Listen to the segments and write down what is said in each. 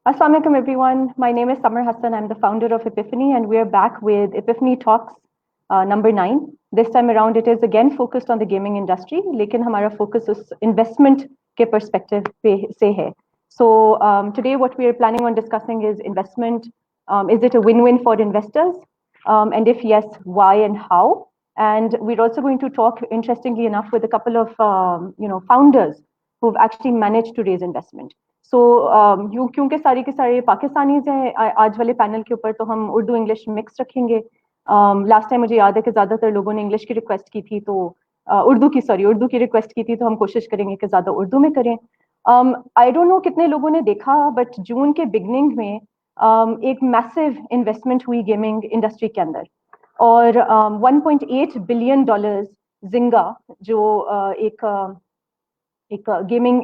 Assalamu alaikum everyone. My name is Samar. I'm the founder of Epiphany and we are back with Epiphany Talks number 9. This time around it is again focused on the gaming industry, लेकिन हमारा focus उस investment के perspective से है. So today what we are planning on discussing is investment. Is it a win-win for investors? And if yes, why and how? And we're also going to talk, interestingly enough, with a couple of founders who've actually managed to raise investment. So क्योंकि सारी के सारे Pakistanis हैं आज वाले panel के ऊपर, तो हम उर्दू इंग्लिश मिक्स रखेंगे. लास्ट टाइम मुझे याद है कि ज्यादातर लोगों ने इंग्लिश की रिक्वेस्ट की थी, तो उर्दू की रिक्वेस्ट की थी, तो हम कोशिश करेंगे कि ज्यादा उर्दू में करें. आई डोंट नो कितने लोगों ने देखा, बट जून के बिगनिंग में एक मैसिव इन्वेस्टमेंट हुई गेमिंग इंडस्ट्री के अंदर, और $1.8 बिलियन जिंगा, जो एक gaming,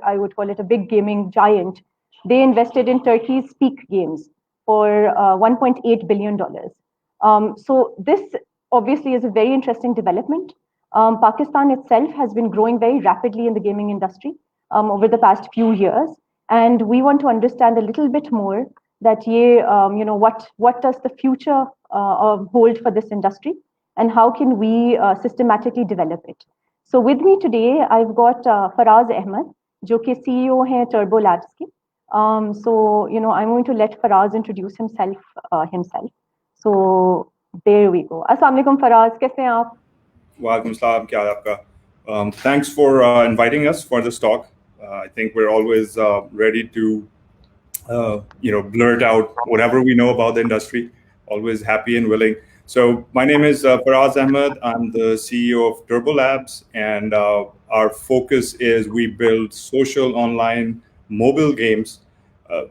I would call it a big gaming giant, they invested in Turkey's Peak Games for $1.8 billion. So this obviously is a very interesting development. Pakistan itself has been growing very rapidly in the gaming industry over the past few years, and we want to understand a little bit more that what does the future hold for this industry, and how can we systematically develop it. So with me today, I've got Faraz Ahmed, जो कि CEO हैं Turbo Labs की. So I'm going to let Faraz introduce himself. So there we go. Assalamu alaikum Faraz, कैसे हैं आप? Walaikum assalam, क्या हाल आपका? Thanks for inviting us for this talk. I think we're always ready to blurt out whatever we know about the industry. Always happy and willing. So my name is Faraz Ahmed. I'm the CEO of Turbo Labs, and our focus is we build social online mobile games.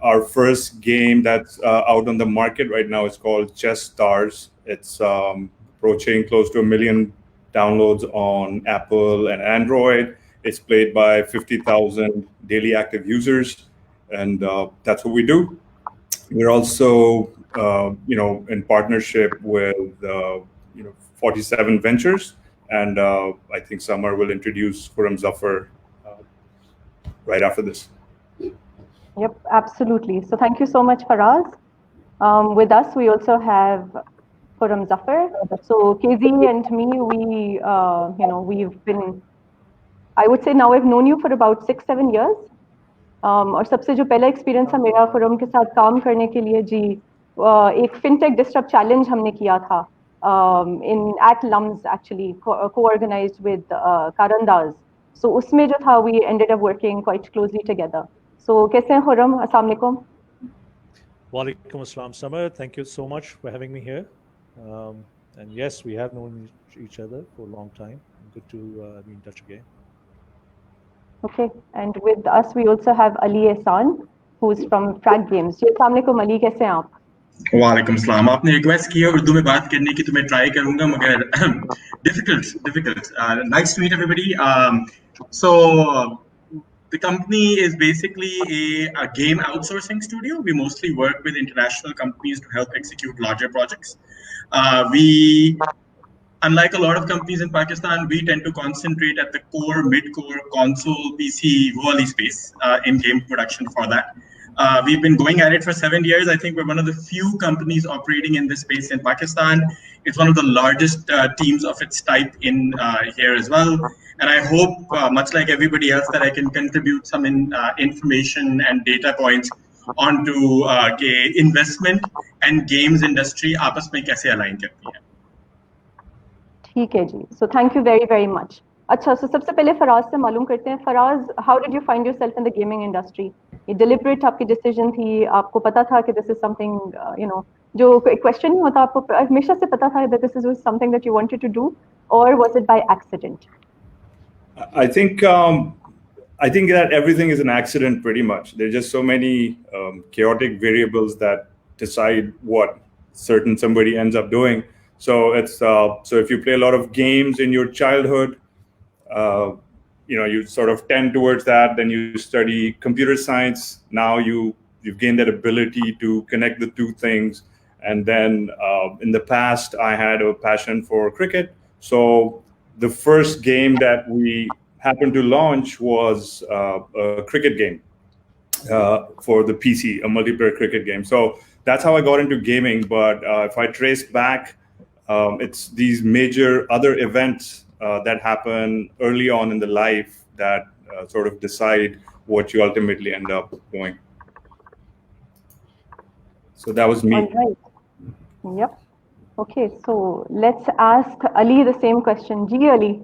Our first game that's out on the market right now is called Chess Stars. It's approaching close to 1 million downloads on Apple and Android. It's played by 50,000 daily active users, and that's what we do. We're also in partnership with 47 Ventures, and I think Samar will introduce Khurram Zafar right after this. Yep, absolutely. So thank you so much, Faraz. With us, we also have Khurram Zafar. So KZ and me, we've been, I would say now I've known you for about 6-7 years. और सबसे जो पहला experience था मेरा खुरम के साथ काम करने के लिए जी, एक फिनटेक डिस्टर्ब चैलेंज हमने किया था at LUMS actually, co-organized with Karandas. So उसमें जो था we ended up working quite closely together. So कैसे हैं खुरम? अस्सलाम वालेकुम. Walaikum assalam, Samar. Thank you so much for having me here. And yes, we have known each other for a long time. Good to be in touch again. Okay, and with us we also have Ali Ehsan, who's from Frag Games. जी अस्सलाम वालेकुम Ali, कैसे हैं आप? वालेकुम सलाम. आपने request की है उर्दू में बात करने की, तो मैं ट्राई करूंगा, मगर difficult. Nice to meet everybody. So the company is basically a game outsourcing studio. We mostly work with international companies to help execute larger projects. Unlike a lot of companies in Pakistan, we tend to concentrate at the core, mid-core, console, PC, volley space in game production for that. We've been going at it for 7 years. I think we're one of the few companies operating in this space in Pakistan. It's one of the largest teams of its type in here as well. And I hope, much like everybody else, that I can contribute some information and data points onto investment and games industry आपस में कैसे align करती है. ठीक है जी. So thank you very much. अच्छा, so सबसे पहले फराज से मालूम करते हैं. Faraz, how did you find yourself in the gaming industry? ये deliberate आपकी decision थी? आपको पता था कि this is something जो question नहीं होता, आपको हमेशा से पता था that this is something that you wanted to do, or was it by accident? I think that everything is an accident pretty much. There's just so many chaotic variables that decide what somebody ends up doing. So it's so if you play a lot of games in your childhood, you sort of tend towards that. Then you study computer science. Now you've gained that ability to connect the two things. And then in the past, I had a passion for cricket. So the first game that we happened to launch was a cricket game. for the PC, a multiplayer cricket game. So that's how I got into gaming. But if I trace back, it's these major other events that happen early on in the life that sort of decide what you ultimately end up doing. So that was me. All right. Yep. Okay, so let's ask Ali the same question. Ji Ali,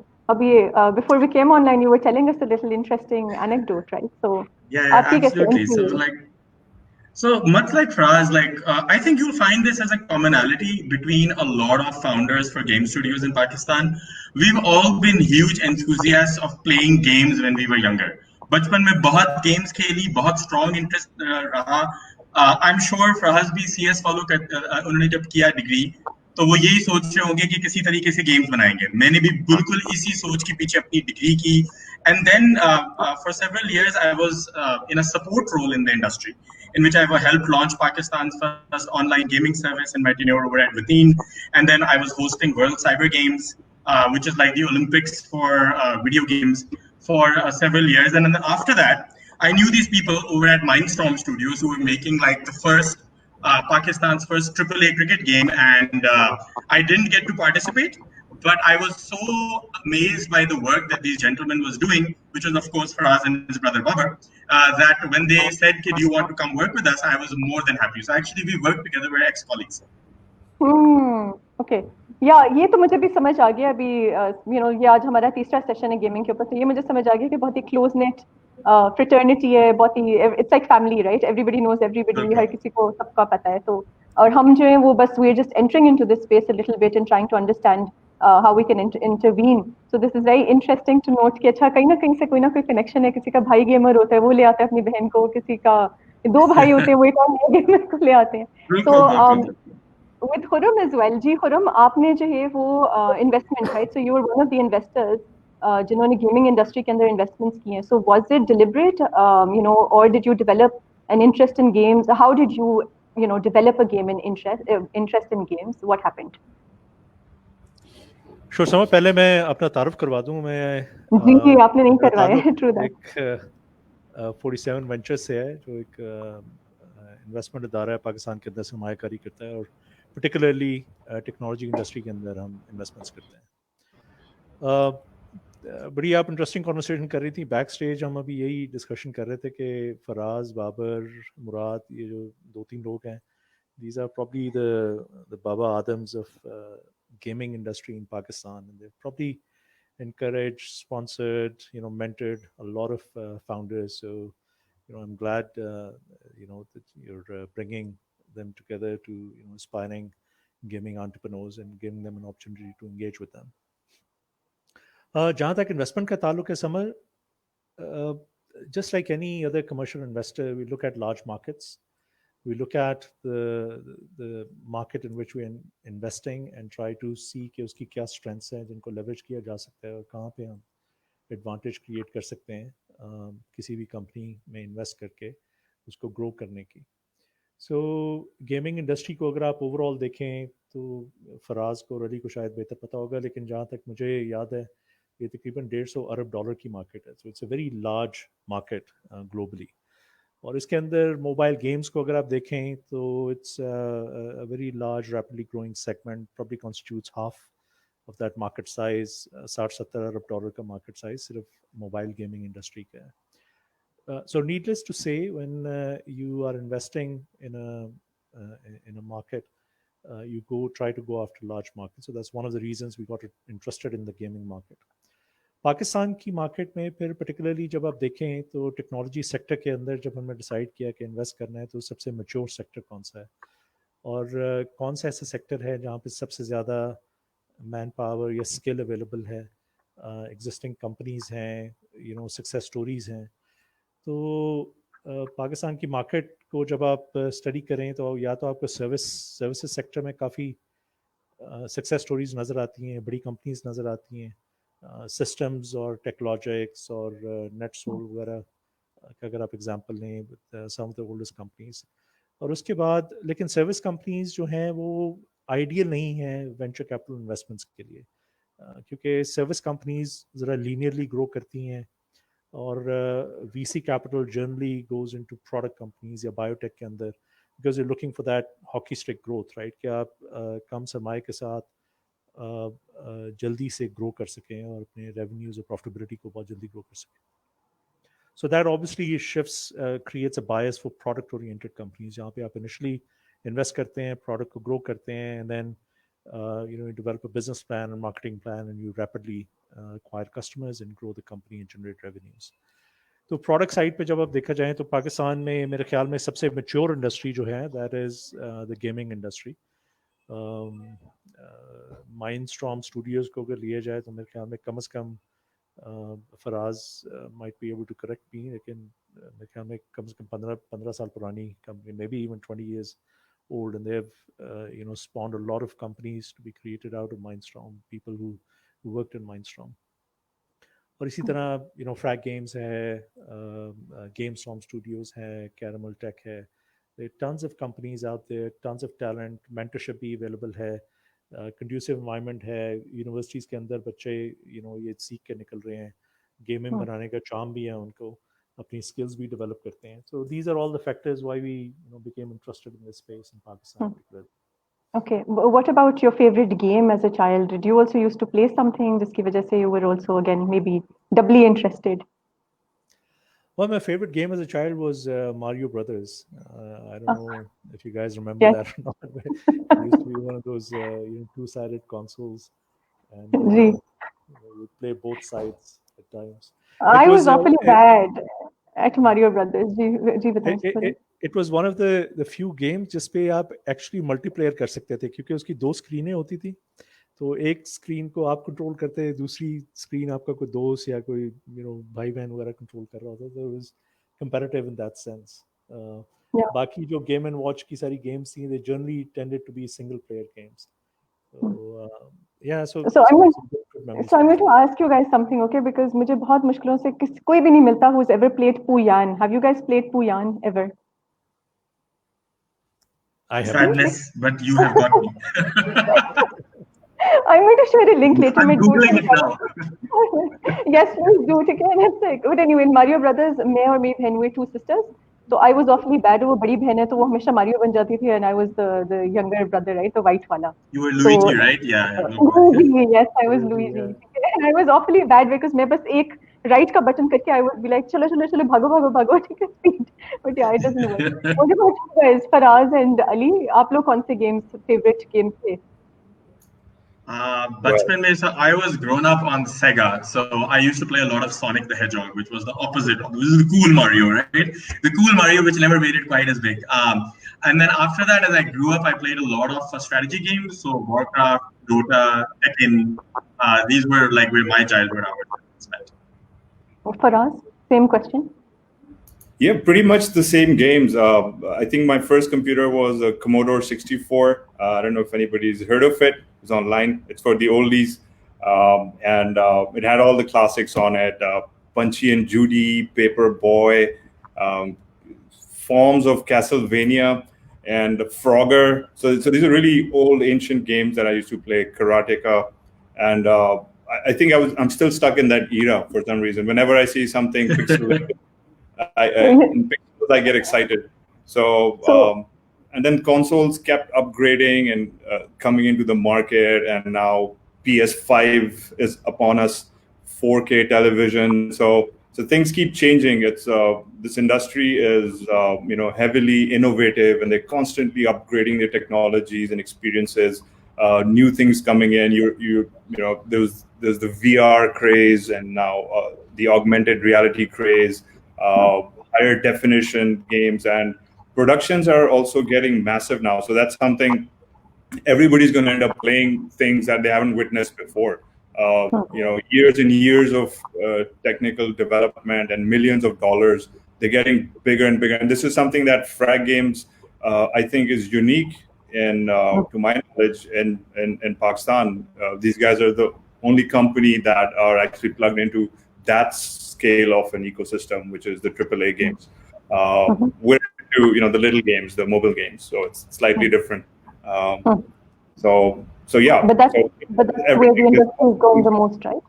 before we came online, you were telling us a little interesting anecdote, right? So, Yeah, आपकी कैसे absolutely. entry So हुई? So much like Fraz, I think you'll find this as a commonality between a lot of founders for game studios in Pakistan. We've all been huge enthusiasts of playing games when we were younger. बचपन में बहुत games खेली, बहुत strong interest रहा. I'm sure Fraz भी CS follow उन्होंने जब किया degree, तो वो यही सोच रहे होंगे कि किसी तरीके से गेम्स बनाएंगे. मैंने भी बिल्कुल इसी सोच के पीछे अपनी डिग्री की. And then for several years I was in a support role in the industry, in which I helped launch Pakistan's first online gaming service in my tenure over at Within. And then I was hosting World Cyber Games, which is like the Olympics for video games, for several years. And then after that, I knew these people over at Mindstorm Studios who were making like the first Pakistan's first AAA cricket game, and I didn't get to participate. But I was so amazed by the work that these gentlemen was doing, which was of course Faraz and his brother Babar, that when they said, "Kid, you want to come work with us?" I was more than happy. So actually, we worked together. We're ex-colleagues. Okay या ये तो मुझे भी समझ आ गया अभी ये आज हमारा तीसरा सेशन है गेमिंग के ऊपर, तो ये मुझे समझ आ गया कि बहुत ही क्लोज नेट फ्रेटर्निटी है, बहुत ही it's like family, right? Everybody knows everybody, हर किसी को सबका पता है. तो और हम जो है वो बस we are just entering into this space a little bit and trying to understand how we can intervene. So this is very interesting to note कि अच्छा कहीं ना कहीं से कोई ना कोई कनेक्शन है. किसी का भाई गेमर होता है, वो ले आता है अपनी बहन को, किसी का दो भाई होते हैं, वो एक और नया गेमर को ले आते हैं. तो with Khurram as well, जी खुरम, आपने जो है वो investment, right? So you are one of the investors जिन्होंने गेमिंग इंडस्ट्री के अंदर इन्वेस्टमेंट्स किए हैं. सो वाज इट डिलिबरेट, और did you develop an interest in games? How did you develop a game in interest in games? What happened? Sure, समय पहले मैं अपना तारुफ करवा दूं. मैं जी आपने नहीं करवाया है. True that. एक 47 वेंचर से है, जो एक इन्वेस्टमेंट इदारा है पाकिस्तान के अंदर, सरमायाकारी करता है, और पर्टिकुलरली टेक्नोलॉजी इंडस्ट्री के अंदर हम इन्वेस्टमेंट्स करते हैं. बड़ी आप इंटरेस्टिंग कॉन्वर्सेशन कर रही थी बैक स्टेज. हम अभी यही डिस्कशन कर रहे थे कि फराज, बाबर, मुराद, ये जो दो तीन लोग हैं, these are probably the Baba Adams of gaming industry in Pakistan, and they've probably encouraged, sponsored, mentored a lot of founders. So I'm glad that you're bringing them together to inspiring gaming entrepreneurs and giving them an opportunity to engage with them. जहाँ तक investment का ताल्लुक है, summer, just like any other commercial investor, we look at large markets. We look at the market in which we are investing and try to see कि उसकी क्या strengths हैं जिनको leverage किया जा सकता है, और कहाँ पे हम advantage create कर सकते हैं किसी भी company में invest करके उसको grow करने की. So gaming industry को अगर आप overall देखें तो फराज को और अली को शायद बेहतर पता होगा, लेकिन जहाँ तक मुझे याद है ये तकरीबन $150 अरब की मार्केट है. So it's a very large market globally. और इसके अंदर मोबाइल गेम्स को अगर आप देखें तो it's a very large rapidly growing segment, probably constitutes half of that market size. 60-70 अरब का market size सिर्फ मोबाइल गेमिंग इंडस्ट्री का है. So needless to say, when you are investing in a market, you try to go after large markets. So that's one of the reasons we got interested in the gaming market. Pakistan की market में फिर particularly जब आप देखें तो technology sector के अंदर जब हमने डिसाइड किया कि इन्वेस्ट करना है, तो सबसे मैच्योर सेक्टर कौन सा है और कौन सा ऐसा सेक्टर है जहाँ पे सबसे ज़्यादा मैन पावर या स्किल अवेलेबल है, एग्जिस्टिंग कंपनीज़ हैं, सक्सेस स्टोरीज़ हैं. तो पाकिस्तान की मार्केट को जब आप स्टडी करें तो या तो आपको सर्विसेज सेक्टर में काफ़ी सक्सेस स्टोरीज़ नज़र आती हैं, बड़ी कंपनीज नज़र आती हैं, सिस्टम्स और टेक्नोलॉजिक्स और नेटसोल वगैरह का अगर आप एग्जांपल लें with some of the oldest companies. और उसके बाद लेकिन सर्विस कंपनीज जो हैं वो आइडियल नहीं है वेंचर कैपिटल इन्वेस्टमेंट्स के लिए, क्योंकि सर्विस कंपनीज ज़रा लीनियरली ग्रो करती हैं, or VC capital generally goes into product companies या biotech के अंदर, because you're looking for that hockey stick growth, right? कि आप कम सरमाए के साथ जल्दी से ग्रो कर सकें और अपने revenues और profitability को बहुत जल्दी grow कर सकें. So that obviously shifts, creates a bias for product-oriented companies जहाँ पे आप initially invest करते हैं, product को grow करते हैं, and then you develop a business plan and marketing plan, and you rapidly acquire customers and grow the company and generate revenues. तो product side पे जब आप देखा जाए तो पाकिस्तान में मेरे ख्याल में सबसे mature industry जो है that is the gaming industry. Mindstorm Studios को अगर लिया जाए तो मेरे ख्याल में कम से कम Faraz might be able to correct me, लेकिन मेरे ख्याल में कम से कम 15 साल पुरानी company, maybe even 20 years old, and they've spawned a lot of companies to be created out of Mindstorm, people who worked in Mindstorm. और इसी तरह Frag Games है, GameStorm Studios है, Caramel Tech है. There are tons of companies out there, tons of talent, mentorship भी available है, conducive environment है, universities के अंदर बच्चे ये सीख के निकल रहे हैं, गेमिंग बनाने का चार्म भी है उनको, अपनी skills भी develop करते हैं. So these are all the factors why we became interested in this space in Pakistan particularly. Okay, what about your favorite game as a child? Did you also used to play something जिसकी वजह से you were also again maybe doubly interested? Well, my favorite game as a child was Mario Brothers. I don't know if you guys remember that or not. But it used to be one of those two-sided consoles, and we would play both sides at times. I was awfully bad at Mario Brothers. जी बताएं. It was one of the few games जिस पे आप actually multiplayer कर सकते थे, क्योंकि उसकी 2 स्क्रीनें होती थी. तो एक स्क्रीन को आप कंट्रोल करते, दूसरी स्क्रीन आपका कोई दोस्त या कोई भाई बहन वगैरह कंट्रोल कर रहा होता. तो it was competitive in that sense. बाकी जो गेम एंड वॉच की सारी गेम्स थी, they generally tended to be single player games. So yeah, so I'm going to ask you guys something, okay? Because मुझे बहुत मुश्किलों से कोई भी नहीं मिलता who's ever played Puyan. Have you guys played Puyan ever? I have. Sadness, but you have got me. I'm going to share a link later. I'm Googling it now. Yes, please do it again. But anyway, in Mario Brothers, मैं और मेरी बहन, we were 2 sisters. So I was awfully bad. वो बड़ी बहन है तो वो हमेशा Mario बन जाती थी, and I was the younger brother, right? The white वाला. You were Luigi, right? Yeah. Luigi, yes, I was Luigi. And I was awfully bad because मैं बस एक right का button करके I would be like चलो भागो ठीक है speed. But yeah, it doesn't work. What about you guys, Faraz and Ali? आप लोग कौन से favorite games थे? Bachpan mein, so I was grown up on Sega, so I used to play a lot of Sonic the Hedgehog, which was the opposite of this is the cool Mario, right? The cool Mario, which never made it quite as big. And then after that, as I grew up, I played a lot of strategy games, so Warcraft, Dota, Tekken. These were like where my childhood hours spent. Faraz, same question. Yeah, pretty much the same games. I think my first computer was a Commodore 64. I don't know if anybody's heard of it. It's online. It's for the oldies. And it had all the classics on it. Punchy and Judy, Paperboy, forms of Castlevania, and Frogger. So these are really old, ancient games that I used to play, Karateka. And I think I'm still stuck in that era for some reason. Whenever I see something pixelated, I get excited. So and then consoles kept upgrading and coming into the market, and now PS5 is upon us, 4K television. So things keep changing. It's this industry is heavily innovative, and they're constantly upgrading their technologies and experiences. New things coming in. There's the VR craze, and now the augmented reality craze. Higher definition games, and productions are also getting massive now. So that's something everybody's going to end up playing things that they haven't witnessed before. Years and years of technical development and millions of dollars. They're getting bigger and bigger. And this is something that Frag Games, I think, is unique in, to my knowledge, in Pakistan. These guys are the only company that are actually plugged into that scale of an ecosystem, which is the AAA games. We're into the little games, the mobile games, so it's slightly different. So yeah. But that's where the industry is going the most, right?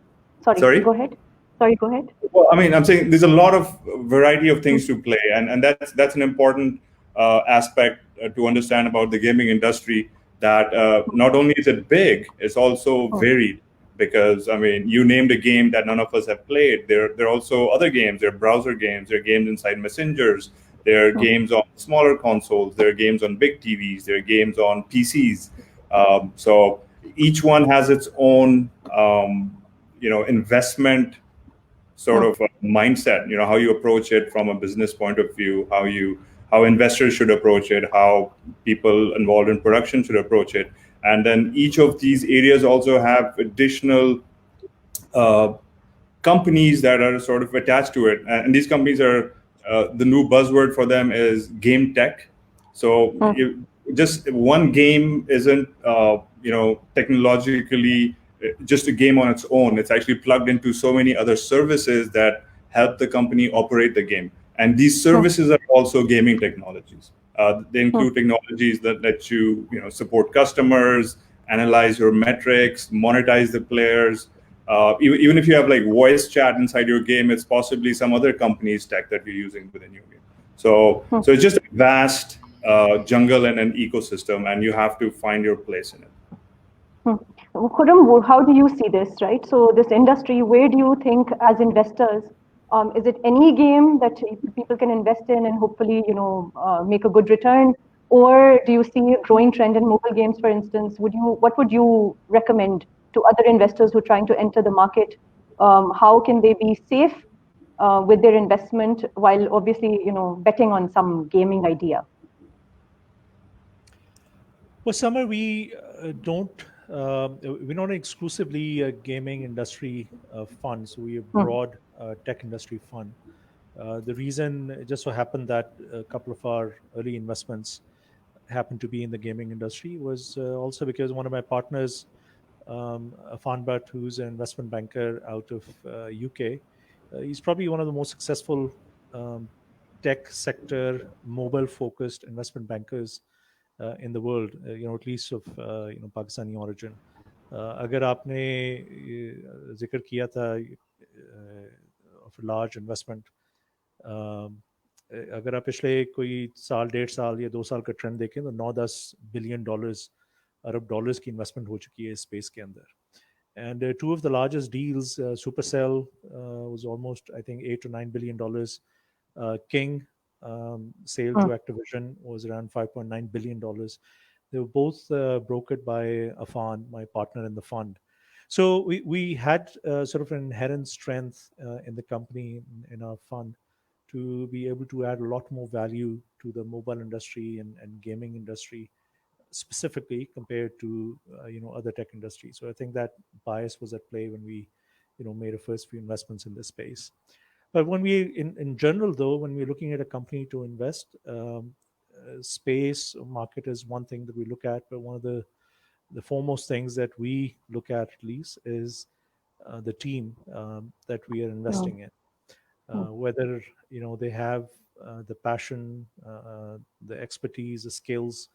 Sorry, go ahead. Sorry, go ahead. Well, I mean, I'm saying there's a lot of variety of things to play, and that's an important aspect to understand about the gaming industry. That not only is it big, it's also varied. Because I mean, you named a game that none of us have played. There are also other games. There are browser games. There are games inside messengers. There are games on smaller consoles. There are games on big TVs. There are games on PCs. So each one has its own, investment sort of mindset, how you approach it from a business point of view, how investors should approach it, how people involved in production should approach it. And then each of these areas also have additional uh, companies that are sort of attached to it. And these companies are, the new buzzword for them is game tech. So just one game isn't, technologically just a game on its own. It's actually plugged into so many other services that help the company operate the game. And these services are also gaming technologies. They include technologies that let you, support customers, analyze your metrics, monetize the players. Even if you have like voice chat inside your game, it's possibly some other company's tech that you're using within your game. So it's just a vast jungle and an ecosystem, and you have to find your place in it. Khurram, how do you see this, right? So this industry, where do you think as investors, is it any game that people can invest in and hopefully, make a good return? Or do you see a growing trend in mobile games, for instance? What would you recommend to other investors who are trying to enter the market? How can they be safe with their investment while obviously, betting on some gaming idea? Well, Samar, we're not exclusively a gaming industry fund, so we're a broad tech industry fund. The reason it just so happened that a couple of our early investments happened to be in the gaming industry was also because one of my partners, Fanbat, who's an investment banker out of UK, he's probably one of the most successful tech sector, mobile-focused investment bankers in the world, at least of Pakistani origin. अगर आपने जिक्र किया था of a large investment, अगर आप पिछले कोई साल 1.5 साल या 2 साल का ट्रेंड देखें तो 9-10 बिलियन डॉलर्स अरब डॉलर्स की इन्वेस्टमेंट हो चुकी है इस स्पेस के अंदर. And two of the largest deals, Supercell was almost, I think, $8 to $9 billion. King sale to Activision was around $5.9 billion. They were both brokered by Afan, my partner in the fund. So we had sort of an inherent strength in the company, in our fund, to be able to add a lot more value to the mobile industry and gaming industry specifically compared to other tech industries. So I think that bias was at play when we made our first few investments in this space. But when we in general though, when we're looking at a company to invest, space market is one thing that we look at, but one of the foremost things that we look at least is the team that we are investing in. Whether they have the passion, the expertise, the skills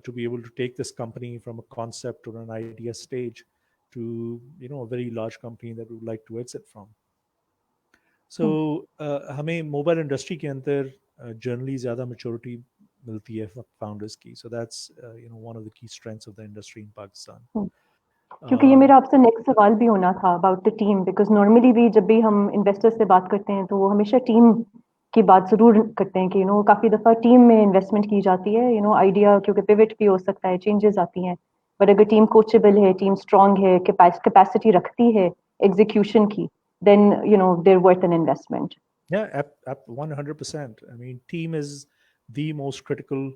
to be able to take this company from a concept or an idea stage to a very large company that we would like to exit from. So हमें mobile industry के अंदर generally ज़्यादा maturity मिलती है founders की. So that's one of the key strengths of the industry in Pakistan. क्योंकि ये मेरा आपसे नेक्स्ट सवाल भी होना था about the team, because normally भी जब भी हम इन्वेस्टर्स से बात करते हैं तो वो हमेशा टीम की बात जरूर करते हैं कि काफी दफा टीम में इन्वेस्टमेंट की जाती है. आइडिया क्योंकि पिवट भी हो सकता है, चेंजेस आती हैं, बट अगर टीम कोचेबल है, टीम स्ट्रांग है, कैपेसिटी रखती है एग्जीक्यूशन की, then they're worth an investment. Yeah, 100%. I mean, team is the most critical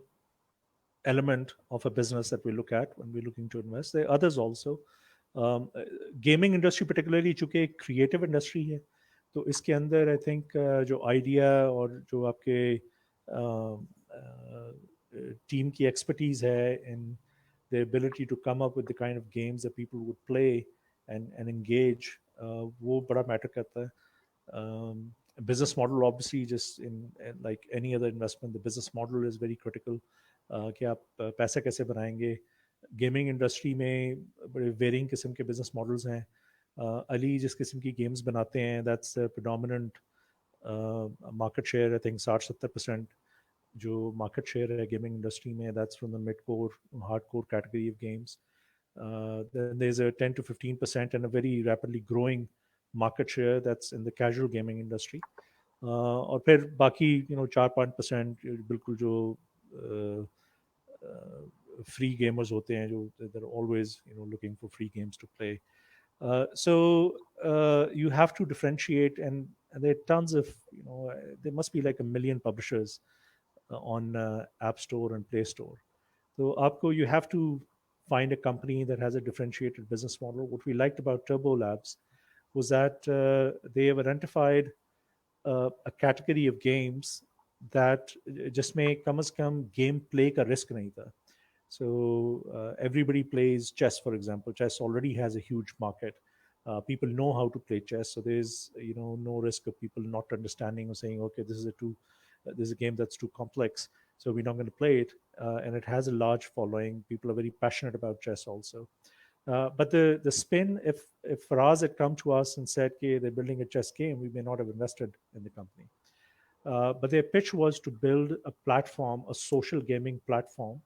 element of a business that we look at when we're looking to invest. There are others also. Gaming industry particularly चूंकि creative industry है, तो इसके अंदर I think जो idea और जो आपके team की एक्सपर्टीज है इन the ability to come up with the kind of games that people would play and engage, वो बड़ा मैटर करता है. Business model obviously just in like any other investment, the business model is very critical. कि आप पैसा कैसे बनाएंगे. Gaming industry में बड़े वेरिंग किस्म के बिजनेस मॉडल्स हैं. Ali जिस किस्म की गेम्स बनाते हैं, that's the predominant market share. I think 60-70% जो market share है gaming industry में, that's from the mid-core, hardcore category of games. Then there's a 10 to 15% and a very rapidly growing market share that's in the casual gaming industry. और फिर बाकी 4-5% बिल्कुल जो free gamers होते हैं, जो they're always looking for free games to play. So you have to differentiate, and there are tons of there must be like 1 million publishers on App Store and Play Store. So Aapko, you have to find a company that has a differentiated business model. What we liked about Turbo Labs was that they have identified a category of games that जिसमें कम से कम game play का risk नहीं था. So everybody plays chess, for example. Chess already has a huge market. People know how to play chess, so there's no risk of people not understanding or saying, okay, this is a game that's too complex, so we're not going to play it. And it has a large following. People are very passionate about chess also. But the spin, if Faraz had come to us and said, okay, they're building a chess game, we may not have invested in the company. But their pitch was to build a platform, a social gaming platform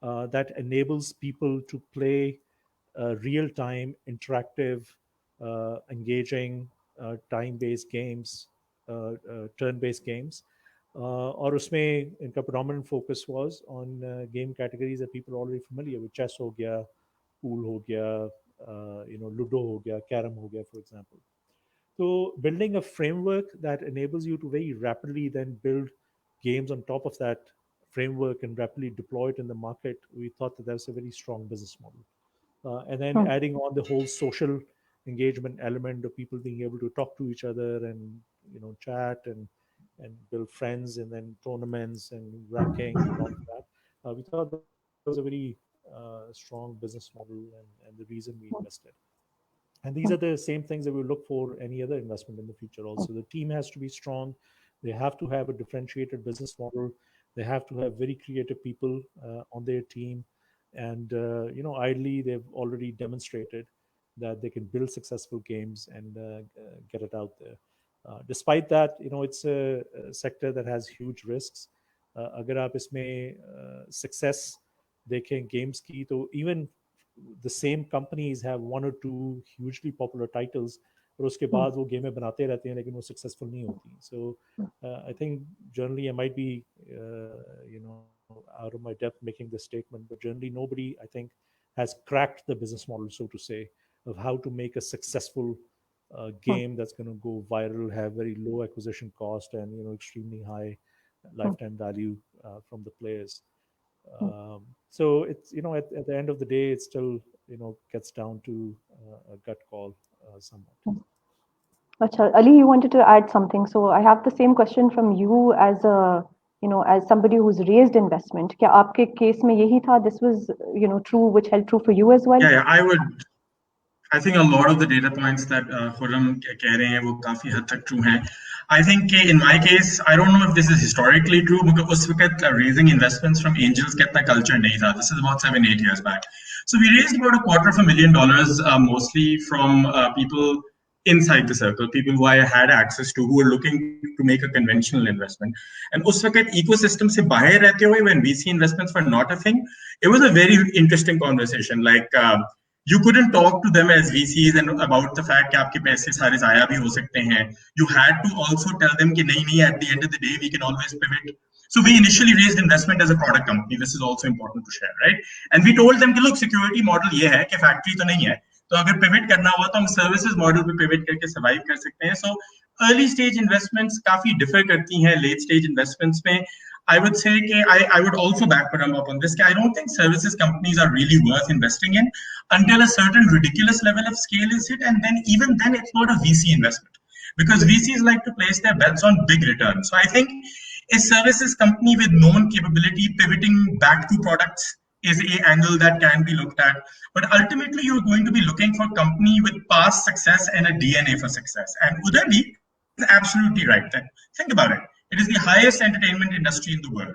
that enables people to play real-time, interactive, engaging, time-based games, turn-based games. और उसमें इनका predominant focus was on game categories that people are already familiar with. Chess हो गया, pool हो गया, ludo हो गया, carom हो गया, for example. So building a framework that enables you to very rapidly then build games on top of that framework and rapidly deploy it in the market, we thought that was a very strong business model. And then adding on the whole social engagement element of people being able to talk to each other and chat and build friends, and then tournaments and ranking and all of that. We thought that was a very strong business model and the reason we invested. And these are the same things that we look for any other investment in the future also. The team has to be strong. They have to have a differentiated business model. They have to have very creative people on their team. And, ideally, they've already demonstrated that they can build successful games and get it out there. Despite that, it's a sector that has huge risks. अगर आप इसमें success देखें games की, तो even the same companies have one or two hugely popular titles, और उसके बाद वो गेमें बनाते रहते हैं लेकिन वो successful नहीं होती. So I think generally I might be out of my depth making this statement, but generally nobody, I think, has cracked the business model, so to say, of how to make a successful game that's going to go viral, have very low acquisition cost, and extremely high lifetime value from the players. So it's at the end of the day, it still gets down to a gut call somewhat. Acha, Ali, you wanted to add something. So I have the same question from you as as somebody who's raised investment. क्या आपके case में यही था? This was true, which held true for you as well? Yeah, I think a lot of the data points that Khurram कह रहे हैं वो काफी हद तक true हैं. I think in my case, I don't know if this is historically true, because उस वक्त raising investments from angels का इतना culture नहीं था. This is about 7-8 years back. So we raised about $250,000, mostly from people inside the circle, people who I had access to, who were looking to make a conventional investment. And उस वक्त ecosystem से बाहर रहते हुए, when VC investments were not a thing, it was a very interesting conversation. Like you couldn't talk to them as VCs and about the fact कि आपके पैसे सारे ज़ाया भी हो सकते हैं. You had to also tell them कि नहीं, at the end of the day, we can always pivot. So we initially raised investment as a product company. This is also important to share, right? And we told them कि look, security model ये है कि factory तो नहीं है. तो अगर pivot करना हुआ तो हम services model पे pivot करके survive कर सकते हैं. So early stage investments काफी differ करती हैं late stage investments में. I would say I would also back Param up on this. I don't think services companies are really worth investing in until a certain ridiculous level of scale is hit, and then even then it's not a VC investment, because VCs like to place their bets on big returns. So I think a services company with known capability pivoting back to products is a angle that can be looked at. But ultimately, you're going to be looking for a company with past success and a DNA for success. And Udaydeep is absolutely right. Think about it. It is the highest entertainment industry in the world.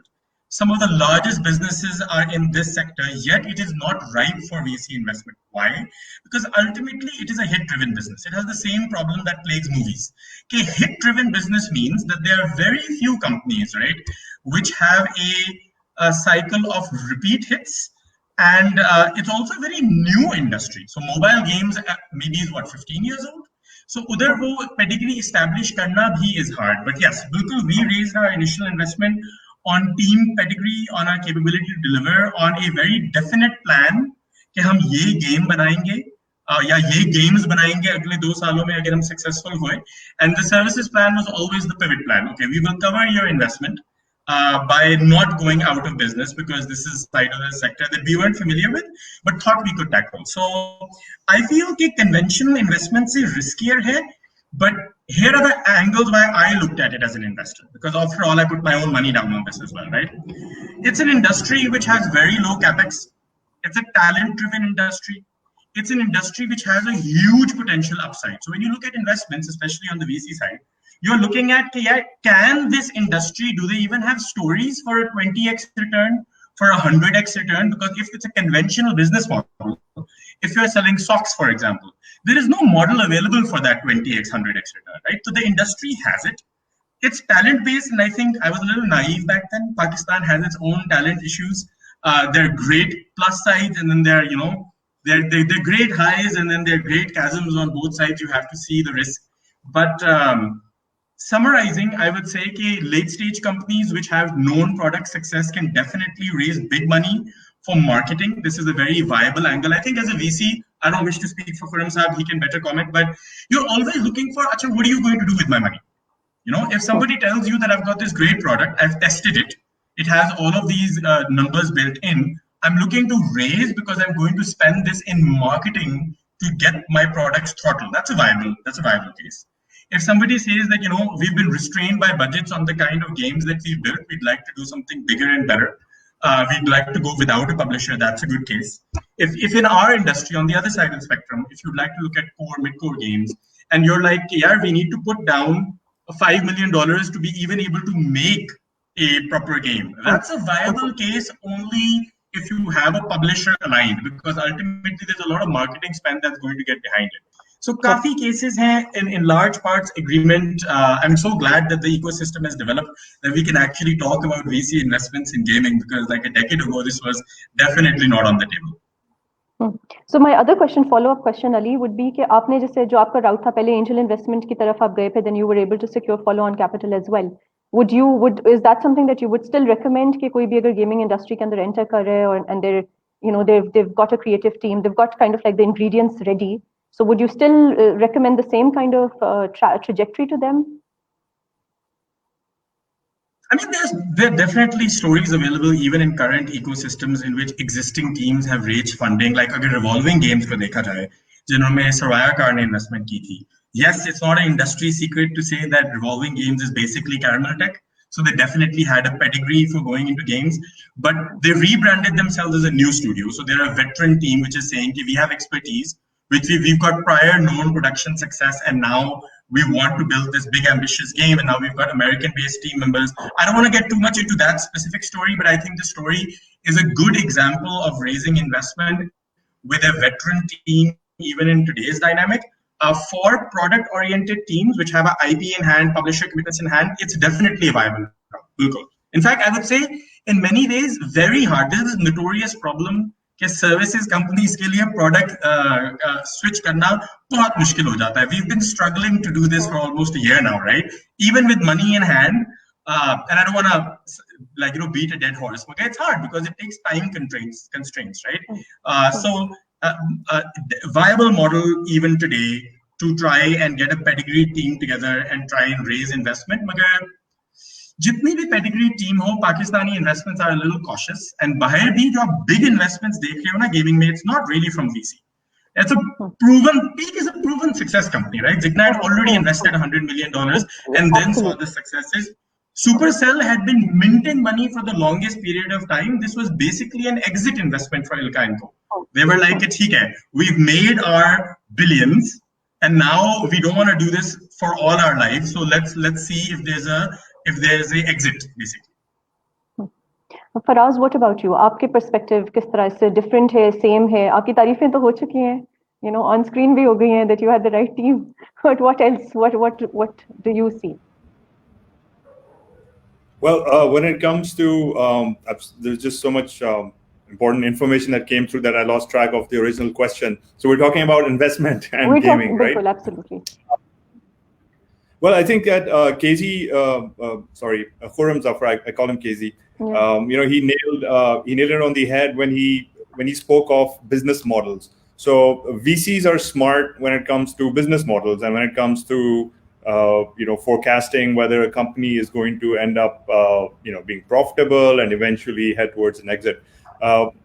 Some of the largest businesses are in this sector, yet it is not ripe for VC investment. Why? Because ultimately it is a hit-driven business. It has the same problem that plagues movies. Okay, hit-driven business means that there are very few companies, right, which have a cycle of repeat hits. And it's also a very new industry. So mobile games maybe is what, 15 years old? So उधर वो pedigree establish करना भी is hard. But yes, बिल्कुल we raised our initial investment on team pedigree, on our capability to deliver, on a very definite plan कि हम ये game बनाएंगे या ये games बनाएंगे अगले 2 सालों में अगर हम successful हुए. And the services plan was always the pivot plan. Okay, we will cover your investment by not going out of business because this is side of the sector that we weren't familiar with, but thought we could tackle. So I feel that conventional investments is riskier here, but here are the angles why I looked at it as an investor, because after all, I put my own money down on this as well, right? It's an industry which has very low capex. It's a talent-driven industry. It's an industry which has a huge potential upside. So when you look at investments, especially on the VC side, you're looking at, can this industry, do they even have stories for a 20x return, for a 100x return? Because if it's a conventional business model, if you're selling socks, for example, there is no model available for that 20x, 100x return, right? So the industry has it. It's talent-based, and I think I was a little naive back then. Pakistan has its own talent issues. There are great plus sides, and then there are, they're great highs, and then there are great chasms on both sides. You have to see the risk. But summarizing, I would say that late-stage companies which have known product success can definitely raise big money for marketing. This is a very viable angle. I think as a VC, I don't wish to speak for Hasab, he can better comment, but you're always looking for, Acha, what are you going to do with my money? If somebody tells you that I've got this great product, I've tested it, it has all of these numbers built in, I'm looking to raise because I'm going to spend this in marketing to get my products throttled. That's a viable case. If somebody says that, we've been restrained by budgets on the kind of games that we've built, we'd like to do something bigger and better. We'd like to go without a publisher. That's a good case. If in our industry, on the other side of the spectrum, if you'd like to look at core, mid-core games, and you're like, yeah, we need to put down $5 million to be even able to make a proper game. That's a viable case only if you have a publisher aligned, because ultimately there's a lot of marketing spend that's going to get behind it. So काफी cases हैं in large parts agreement. I'm so glad that the ecosystem has developed that we can actually talk about VC investments in gaming, because like a decade ago this was definitely not on the table. So my other question, follow-up question, Ali, would be कि आपने जैसे जो आपका route था पहले angel investment की तरफ आप गए थे, then you were able to secure follow-on capital as well. Is that something that you would still recommend कि कोई भी अगर gaming industry के अंदर enter कर रहे हैं and they've got a creative team, they've got kind of like the ingredients ready. So would you still recommend the same kind of trajectory to them? I mean, there are definitely stories available even in current ecosystems in which existing teams have raised funding, like अगर revolving games को देखा जाए, जिन्होंने Soraya car ने investment की थी. Yes, it's not an industry secret to say that revolving games is basically caramel tech. So they definitely had a pedigree for going into games, but they rebranded themselves as a new studio. So they're a veteran team which is saying, we have expertise, which we've got prior known production success, and now we want to build this big ambitious game, and now we've got American-based team members. I don't want to get too much into that specific story, but I think the story is a good example of raising investment with a veteran team, even in today's dynamic. For product-oriented teams which have an IP in hand, publisher commitments in hand, it's definitely a viable route. In fact, I would say in many ways, very hard. This is a notorious problem कि services companies के लिए product switch करना बहुत मुश्किल हो जाता है. We've been struggling to do this for almost a year now, right? Even with money in hand, and I don't want to beat a dead horse. Okay, it's hard because it takes time constraints, right? So viable model even today to try and get a pedigree team together and try and raise investment. मगर जितनी भी pedigree team हो, Pakistani investments are a little cautious, and बाहर भी जो आप big investments देख रहे हो ना gaming में, it's not really from VC. It's a Peak is a proven success company, right? Zigna had already invested $100 million and then saw the successes. Supercell had been minting money for the longest period of time. This was basically an exit investment for Ilka & Co. They were like, we've made our billions, and now we don't want to do this for all our lives. So let's see if there's a exit, basically. Faraz, what about you? आपके perspective किस तरह से different है, same है? आपकी तारीफें तो हो चुकी हैं, you know, on screen भी हो गई हैं that you had the right team. But what else? What do you see? Well, when it comes to there's just so much important information that came through that I lost track of the original question. So we're talking about investment and gaming, right? Bilkul, absolutely. Well, I think that KZ, Khurram Zafar, I call him KZ. Yeah. You know, he nailed it on the head when he spoke of business models. So VCs are smart when it comes to business models, and when it comes to you know, forecasting whether a company is going to end up you know, being profitable and eventually head towards an exit.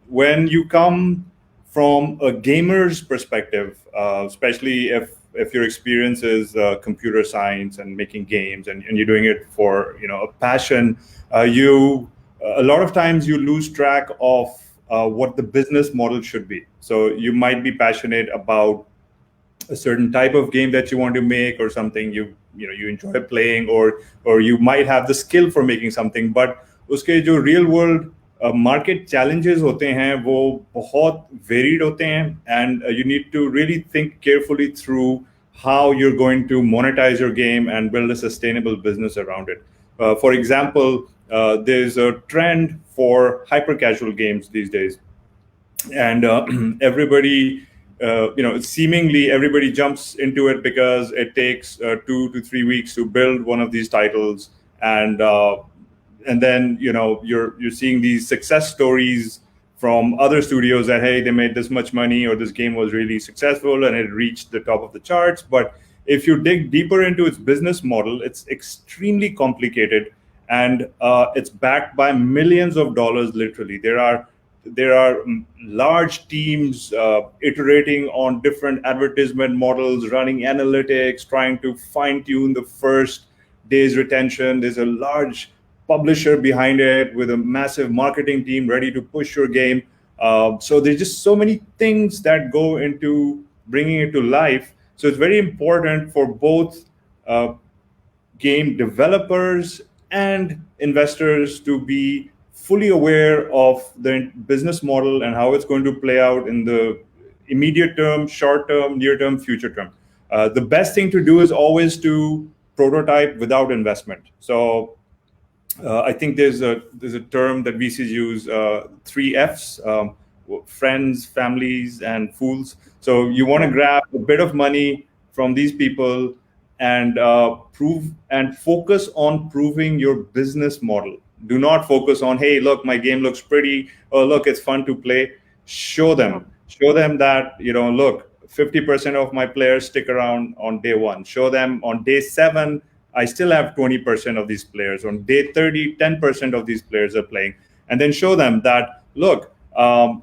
When you come from a gamer's perspective, especially if your experience is computer science and making games, and you're doing it for, you know, a passion, a lot of times you lose track of what the business model should be. So you might be passionate about a certain type of game that you want to make, or something you enjoy playing, or you might have the skill for making something, but उसके जो real world market challenges होते हैं वो बहुत varied होते हैं, and you need to really think carefully through how you're going to monetize your game and build a sustainable business around it. For example, there's a trend for hyper casual games these days, and everybody, you know, seemingly everybody jumps into it because it takes 2 to 3 weeks to build one of these titles, and then, you know, you're seeing these success stories from other studios that, hey, they made this much money, or this game was really successful and it reached the top of the charts. But if you dig deeper into its business model, it's extremely complicated, and it's backed by millions of dollars. Literally, there are large teams iterating on different advertisement models, running analytics, trying to fine tune the first day's retention. There's a large publisher behind it with a massive marketing team ready to push your game. So there's just so many things that go into bringing it to life. So it's very important for both game developers and investors to be fully aware of the business model and how it's going to play out in the immediate term, short term, near term, future term. The best thing to do is always to prototype without investment. So I think there's a term that VCs use, 3 Fs, friends, families, and fools. So you want to grab a bit of money from these people and prove and focus on proving your business model. Do not focus on, hey, look, my game looks pretty, or look, it's fun to play. Show them that, you know, look, 50% of my players stick around on day 1. Show them on day 7, I still have 20% of these players. On day 30, 10% of these players are playing. And then show them that, look,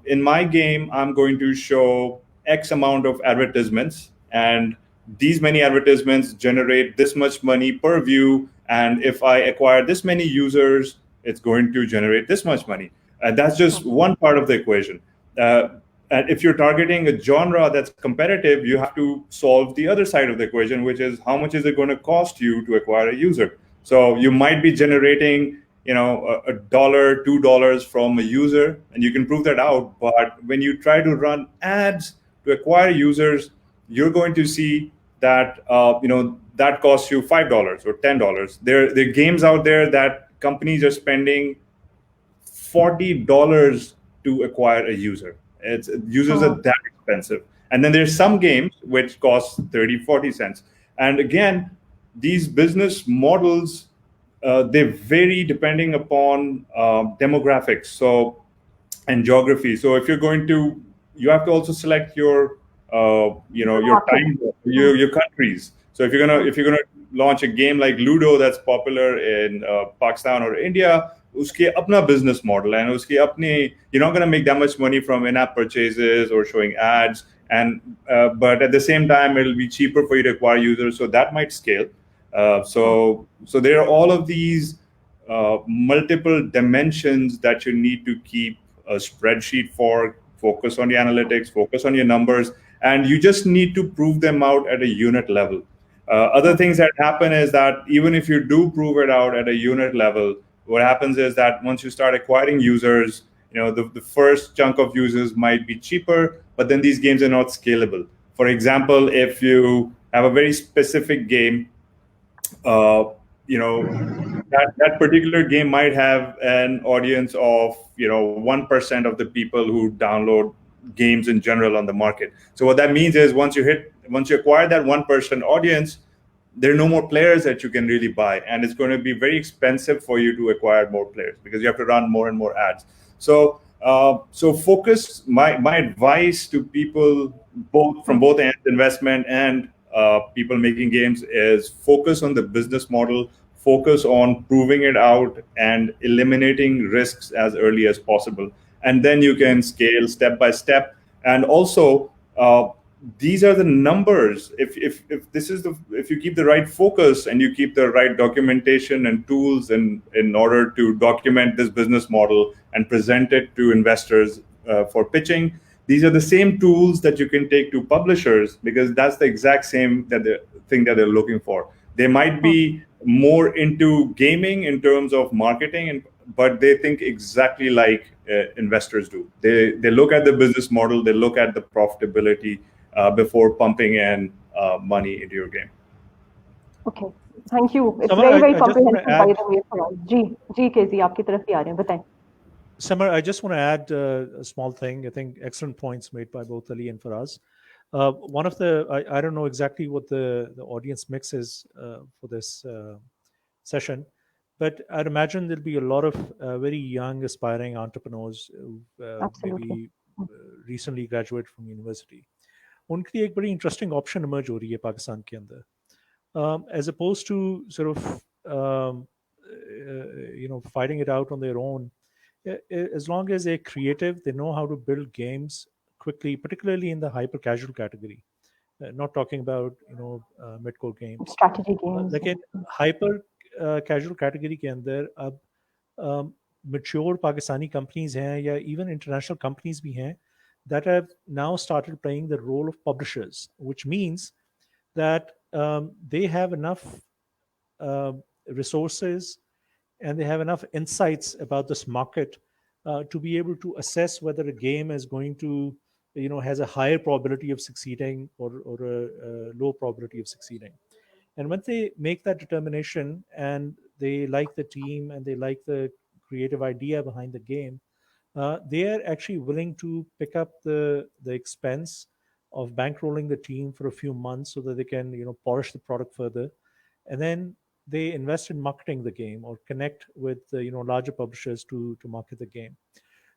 in my game, I'm going to show X amount of advertisements, and these many advertisements generate this much money per view. And if I acquire this many users, it's going to generate this much money. That's just one part of the equation. And if you're targeting a genre that's competitive, you have to solve the other side of the equation, which is how much is it going to cost you to acquire a user? So you might be generating, you know, $1, $2 from a user, and you can prove that out. But when you try to run ads to acquire users, you're going to see that you know, that costs you $5 or $10. There are games out there that companies are spending $40 to acquire a user. Users are that expensive. And then there's some games which cost 30, 40 cents. And again, these business models, they vary depending upon demographics, so, and geography. So if you're going to, you have to also select your, you know, your time, your countries. So if you're gonna launch a game like Ludo that's popular in Pakistan or India, uske apna business model, and uske apne, you're not going to make that much money from in-app purchases or showing ads, and but at the same time it'll be cheaper for you to acquire users, so that might scale. So there are all of these multiple dimensions that you need to keep a spreadsheet for. Focus on the analytics, focus on your numbers, and you just need to prove them out at a unit level. Other things that happen is that even if you do prove it out at a unit level, what happens is that once you start acquiring users, the first chunk of users might be cheaper, but then these games are not scalable. For example, if you have a very specific game, uh, that particular game might have an audience of 1% of the people who download games in general on the market. So what that means is once you acquire that 1% audience, there are no more players that you can really buy, and it's going to be very expensive for you to acquire more players because you have to run more and more ads. So focus. My advice to people, from both ends, investment and people making games, is focus on the business model, focus on proving it out and eliminating risks as early as possible, and then you can scale step by step. And also, these are the numbers. If you keep the right focus and you keep the right documentation and tools in order to document this business model and present it to investors for pitching, these are the same tools that you can take to publishers, because that's the exact same thing that they're looking for. They might be more into gaming in terms of marketing, but they think exactly like investors do. They look at the business model, they look at the profitability before pumping in money into your game. Okay, thank you. It's Samar, very I comprehensive, by add, the way, for us. जी केजी आपकी तरफ ही आ रहे हैं, बताएं. Samar, I just want to add a small thing. I think excellent points made by both Ali and Faraz. One of the, I don't know exactly what the audience mix is for this session, but I'd imagine there'll be a lot of very young, aspiring entrepreneurs who maybe recently graduated from university. उनके लिए एक बड़ी interesting option emerge हो रही है पाकिस्तान के अंदर, as opposed to sort of fighting it out on their own. As long as they're creative, they know how to build games quickly, particularly in the hyper casual category. Not talking about mid-core games, strategy games. लेकिन hyper casual category के अंदर अब mature Pakistani companies हैं या even international companies भी हैं that have now started playing the role of publishers, which means that they have enough resources and they have enough insights about this market to be able to assess whether a game is going to, has a higher probability of succeeding or a low probability of succeeding. And when they make that determination and they like the team and they like the creative idea behind the game, they are actually willing to pick up the expense of bankrolling the team for a few months so that they can, polish the product further. And then they invest in marketing the game or connect with larger publishers to market the game.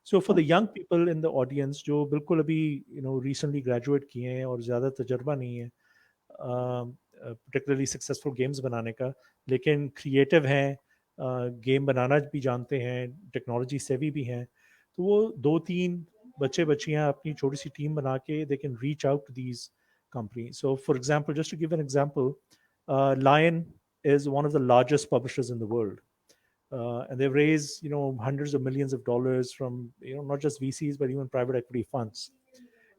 So for the young people in the audience जो बिल्कुल अभी recently graduate किए हैं और ज़्यादा तजर्बा नहीं है particularly successful games बनाने का, लेकिन creative हैं, game बनाना भी जानते हैं, technology savvy भी हैं, तो वो 2-3 बच्चे बच्चियाँ अपनी छोटी सी टीम बना के they can reach out to these companies. So for example, just to give an example, Lion is one of the largest publishers in the world. And they've raised, hundreds of millions of dollars from, not just VCs, but even private equity funds.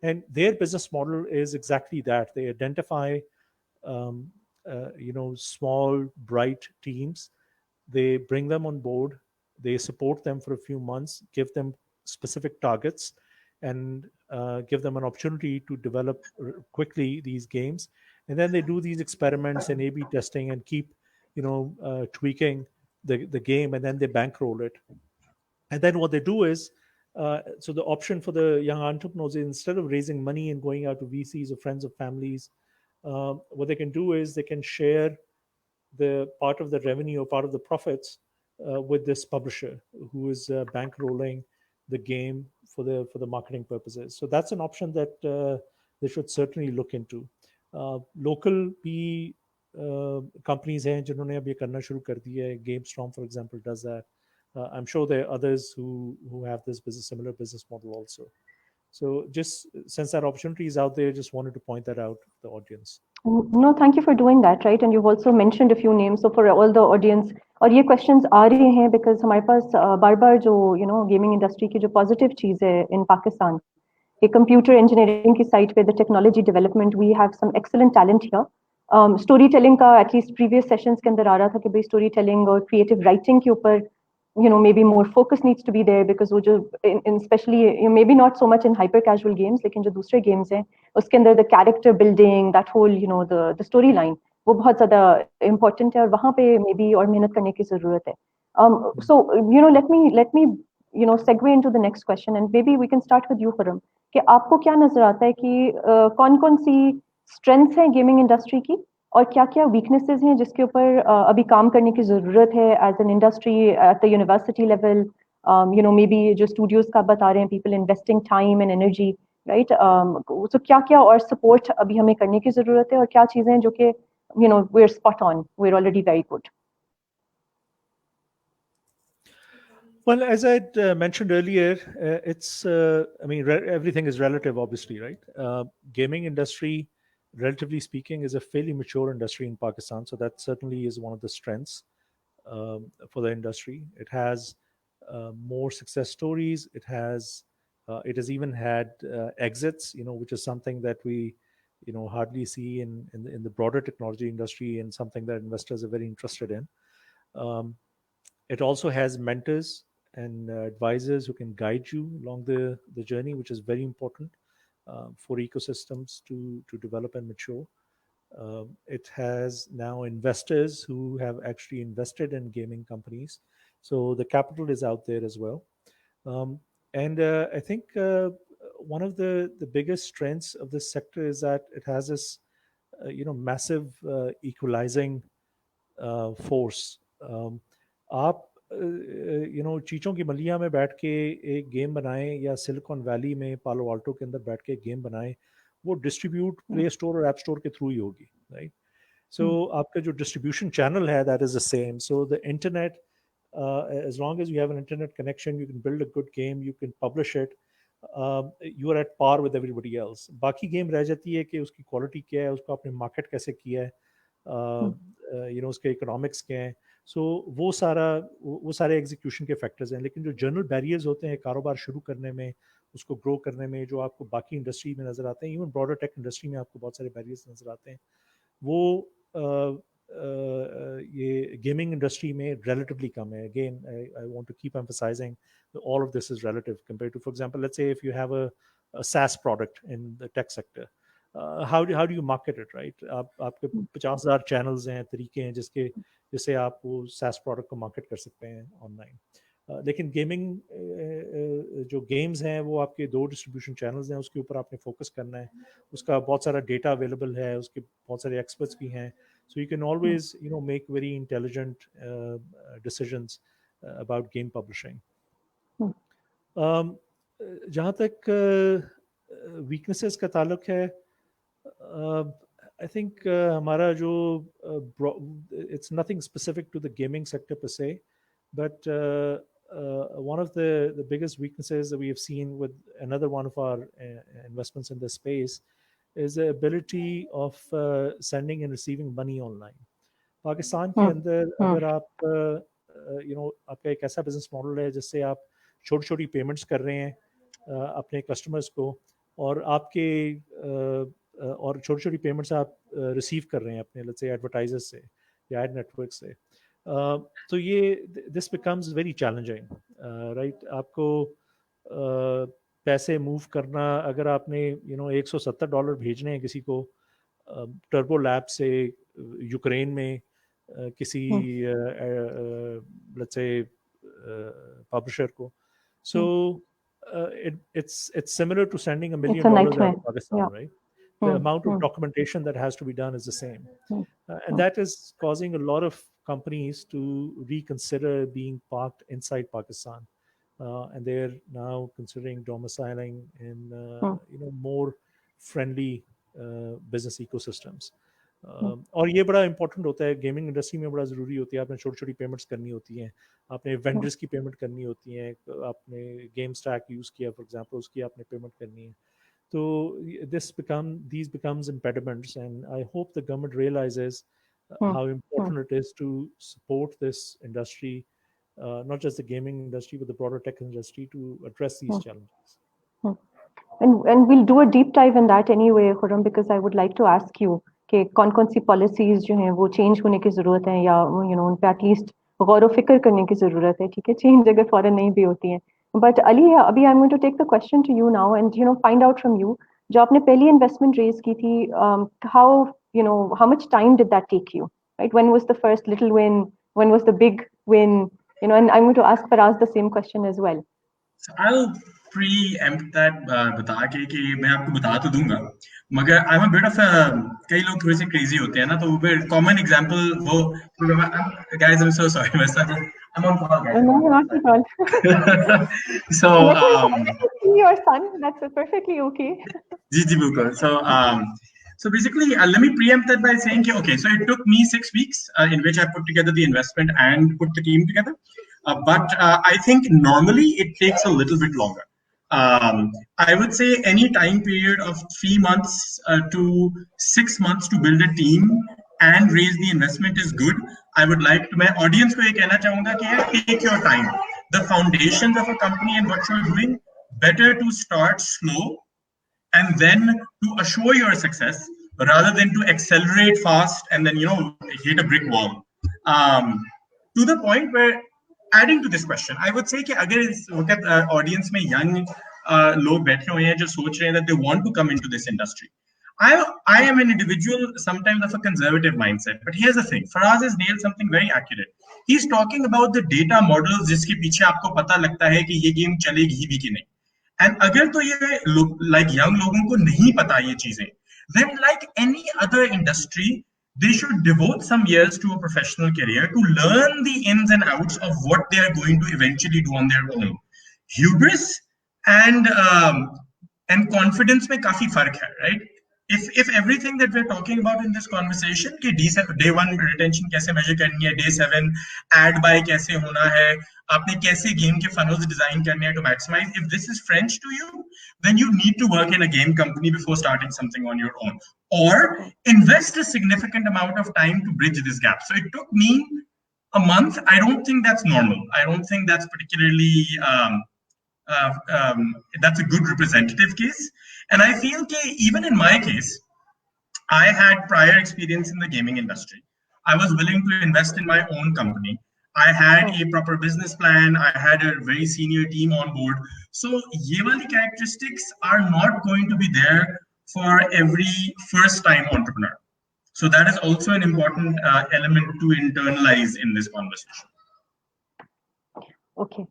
And their business model is exactly that. They identify, small, bright teams. They bring them on board. They support them for a few months, give them specific targets, and give them an opportunity to develop quickly these games. And then they do these experiments and A/B testing and keep, tweaking the game, and then they bankroll it. And then what they do is, so the option for the young entrepreneurs is instead of raising money and going out to VCs or friends or families, what they can do is they can share the part of the revenue or part of the profits with this publisher who is bankrolling the game for the marketing purposes. So that's an option that they should certainly look into. Local भी companies हैं जिन्होंने अब ये करना शुरू कर दिया है. GameStorm, for example, does that. I'm sure there are others who have this similar business model also. So just since that opportunity is out there, just wanted to point that out to the audience. No, thank you for doing that, right? And you've also mentioned a few names. So for all the audience, और ये questions आ रहे हैं because हमारे पास बार-बार जो gaming industry की जो positive चीज़ है in Pakistan, ये computer engineering की side पे the technology development, we have some excellent talent here. Storytelling का at least previous sessions के अंदर आ रहा था कि भाई storytelling और creative writing के ऊपर maybe more focus needs to be there, because वो जो especially maybe not so much in hyper casual games, लेकिन जो दूसरे games हैं उसके अंदर the character building, that whole the storyline वो बहुत ज़्यादा important है, और वहाँ पे maybe और मेहनत करने की ज़रूरत है. So let me segue into the next question, and maybe we can start with you, Khurram, कि आपको क्या नजर आता है कि कौन-कौन सी strengths हैं gaming industry की, और क्या-क्या weaknesses हैं जिसके ऊपर अभी काम करने की ज़रूरत है as an industry at the university level, maybe जो studios का बता रहे हैं, people investing time and energy, right? So क्या-क्या और support अभी हमें करने की ज़रूरत है, और क्या चीजें हैं जो कि we're spot on, we're already very good. Well, as I mentioned earlier, everything is relative, obviously, right? Gaming industry, relatively speaking, is a fairly mature industry in Pakistan. So that certainly is one of the strengths for the industry. It has more success stories. It has even had exits, which is something that we, hardly see in the broader technology industry, and something that investors are very interested in. It also has mentors and advisors who can guide you along the journey, which is very important for ecosystems to develop and mature. It has now investors who have actually invested in gaming companies. So the capital is out there as well. And I think one of the biggest strengths of this sector is that it has this, massive equalizing force. आप चीचों की मलिया में बैठ के एक game बनाएं, या silicon valley में पालो आल्टो के अंदर बैठ के एक गेम बनाएं, वो डिस्ट्रीब्यूट प्ले स्टोर और ऐप स्टोर के थ्रू ही होगी, राइट? सो आपका जो डिस्ट्रीब्यूशन चैनल है, that is the same. So the internet, as long as you have an internet connection, you can build a good game, you can publish it, you are at par with everybody else. बाकी game रह जाती है कि उसकी quality क्या है, उसको आपने मार्केट कैसे किया है, उसके इकोनॉमिक्स क्या हैं. सो वो सारे एग्जीक्यूशन के फैक्टर्स हैं. लेकिन जो जनरल बैरियर्स होते हैं कारोबार शुरू करने में, उसको ग्रो करने में, जो आपको बाकी इंडस्ट्री में नज़र आते हैं, इवन ब्रॉडर टेक इंडस्ट्री में आपको बहुत सारे बैरियर्स नज़र आते हैं, वो ये गेमिंग इंडस्ट्री में रिलेटिवली कम है. Again, I want to keep emphasising all of this is relative compared to, for example, let's say if you have a SaaS product in the tech sector, how do you market it, right? आपके 50,000 channels हैं, तरीके हैं जिससे आप वो SaaS product को market कर सकते हैं ऑनलाइन. लेकिन गेमिंग जो गेम्स हैं वो आपके 2 डिस्ट्रीब्यूशन चैनल्स हैं, उसके ऊपर आपने फोकस करना है. उसका बहुत सारा डेटा अवेलेबल है, उसके बहुत सारे एक्सपर्ट्स भी हैं. So you can always make very intelligent decisions about game publishing. जहाँ तक वीकनेसेस का ताल्लुक है, I think हमारा जो it's nothing specific to the gaming sector per se, but one of the biggest weaknesses that we have seen with another one of our investments in this space is the ability of sending and receiving money online. Pakistan के अंदर अगर आप आपका एक ऐसा business model है जिससे आप छोटी छोटी पेमेंट्स कर रहे हैं अपने कस्टमर्स को, और आपके और छोटी छोटी पेमेंट्स आप रिसीव कर रहे हैं अपने लेट्स से एडवर्टाइजर्स से या एड नेटवर्क से, तो ये this becomes very challenging, right? आपको पैसे मूव करना, अगर आपने $170 भेजने हैं किसी को टर्बो लैब से यूक्रेन में किसी लेट्स से पब्लिशर को, so it's similar to sending $1 million out of Pakistan, yeah. Right? The amount of documentation that has to be done is the same, and that is causing a lot of companies to reconsider being parked inside Pakistan, and they're now considering domiciling in more friendly business ecosystems. और ये बड़ा important होता है, gaming industry में बड़ा ज़रूरी होती है. आपने छोटी छोटी पेमेंट्स करनी होती हैं, आपने वेंडर्स की पेमेंट करनी होती हैं, आपने गेम स्टैक यूज़ किया फॉर एग्जांपल, उसकी आपने पेमेंट करनी है. तो these becomes impediments, and I hope the government realizes how important it is to support this industry, not just the gaming industry but the broader tech industry, to address these challenges. And we'll do a deep dive in that anyway, Khurram, because I would like to ask you कि कौन-कौन सी policies जो हैं वो change होने की ज़रूरत है, या उन पे एटलीस्ट गौर व फिक्र करने की जरूरत है, ठीक है, चेंज अगर फौरन नहीं भी होती है. बट अली, अभी I am going to take the question to you now and find out from you, जो आपने पहली इन्वेस्टमेंट रेज की थी, how how much time did that take you, right? When was the first little win, when was the big win, and I am going to ask Faraz the same question as well. So I'll preempt that बता के कि मैं आपको बता तो दूंगा, मगर I'm a bit of a, कई लोग थोड़े से crazy होते हैं ना, तो वो common example वो, guys I'm so sorry, I'm on call, guys. No, not at all. So your son, that's perfectly okay. So basically, let me preempt that by saying, okay, so it took me 6 weeks in which I put together the investment and put the team together. But I think normally it takes a little bit longer. I would say any time period of 3 months to 6 months to build a team and raise the investment is good. I would like to, my audience ko ye kehna chahunga ki yaar, take your time. The foundations of a company and what you're doing, better to start slow and then to assure your success rather than to accelerate fast and then hit a brick wall. To the point where, adding to this question, I would say कि अगर इस वक्त audience में young लोग बैठे हुए हैं जो सोच रहे हैं that they want to come into this industry. I am an individual sometimes of a conservative mindset, but here's the thing, Faraz has nailed something very accurate. He's talking about the data models जिसके पीछे आपको पता लगता है कि ये game चलेगी भी कि नहीं. And अगर तो ये like young लोगों को नहीं पता ये चीजें, then like any other industry, they should devote some years to a professional career to learn the ins and outs of what they are going to eventually do on their own. Hubris and confidence में काफी फर्क है, right? If everything that we're talking about in this conversation, कि day 1 retention कैसे measure करनी है, day 7 ad buy कैसे होना है, आपने कैसे game के funnels design करने हैं to maximize, if this is French to you, then you need to work in a game company before starting something on your own, or invest a significant amount of time to bridge this gap. So it took me a month. I don't think that's normal. I don't think that's particularly that's a good representative case. And I feel that even in my case, I had prior experience in the gaming industry. I was willing to invest in my own company. I had a proper business plan. I had a very senior team on board. So ye wali characteristics are not going to be there for every first-time entrepreneur. So that is also an important element to internalize in this conversation. Okay.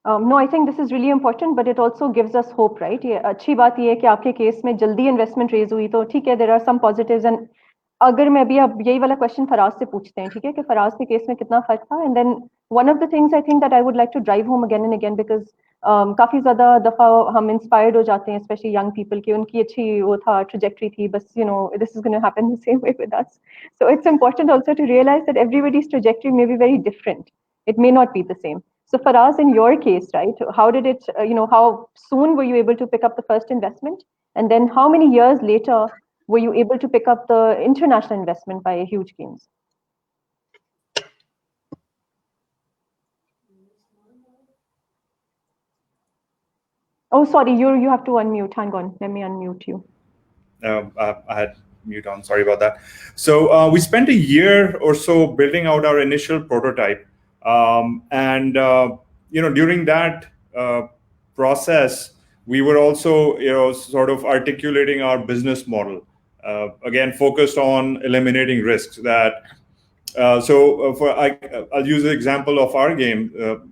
No, I think this is really important, but it also gives us hope, right? ये अच्छी बात ये है कि आपके case में जल्दी investment raise हुई, तो ठीक है, there are some positives. And अगर मैं भी अब यही वाला क्वेश्चन फराज से पूछते हैं, ठीक है, कि फराज के केस में कितना फर्क था, and then one of the things I think that I would like to drive home again and again, because काफी ज्यादा दफा हम इंस्पायर्ड हो जाते हैं, especially young people, की उनकी अच्छी वो था, trajectory थी, बस this is going to happen the same way with us. So it's important also to realize that everybody's trajectory may be very different. It may not be the same. So Faraz, in your case, right, how did it, how soon were you able to pick up the first investment? And then how many years later were you able to pick up the international investment by Huge Games? Oh, sorry, you have to unmute. Hang on, let me unmute you. I had mute on, sorry about that. So we spent a year or so building out our initial prototype. And during that process, we were also sort of articulating our business model, again focused on eliminating risks. That I'll use the example of our game.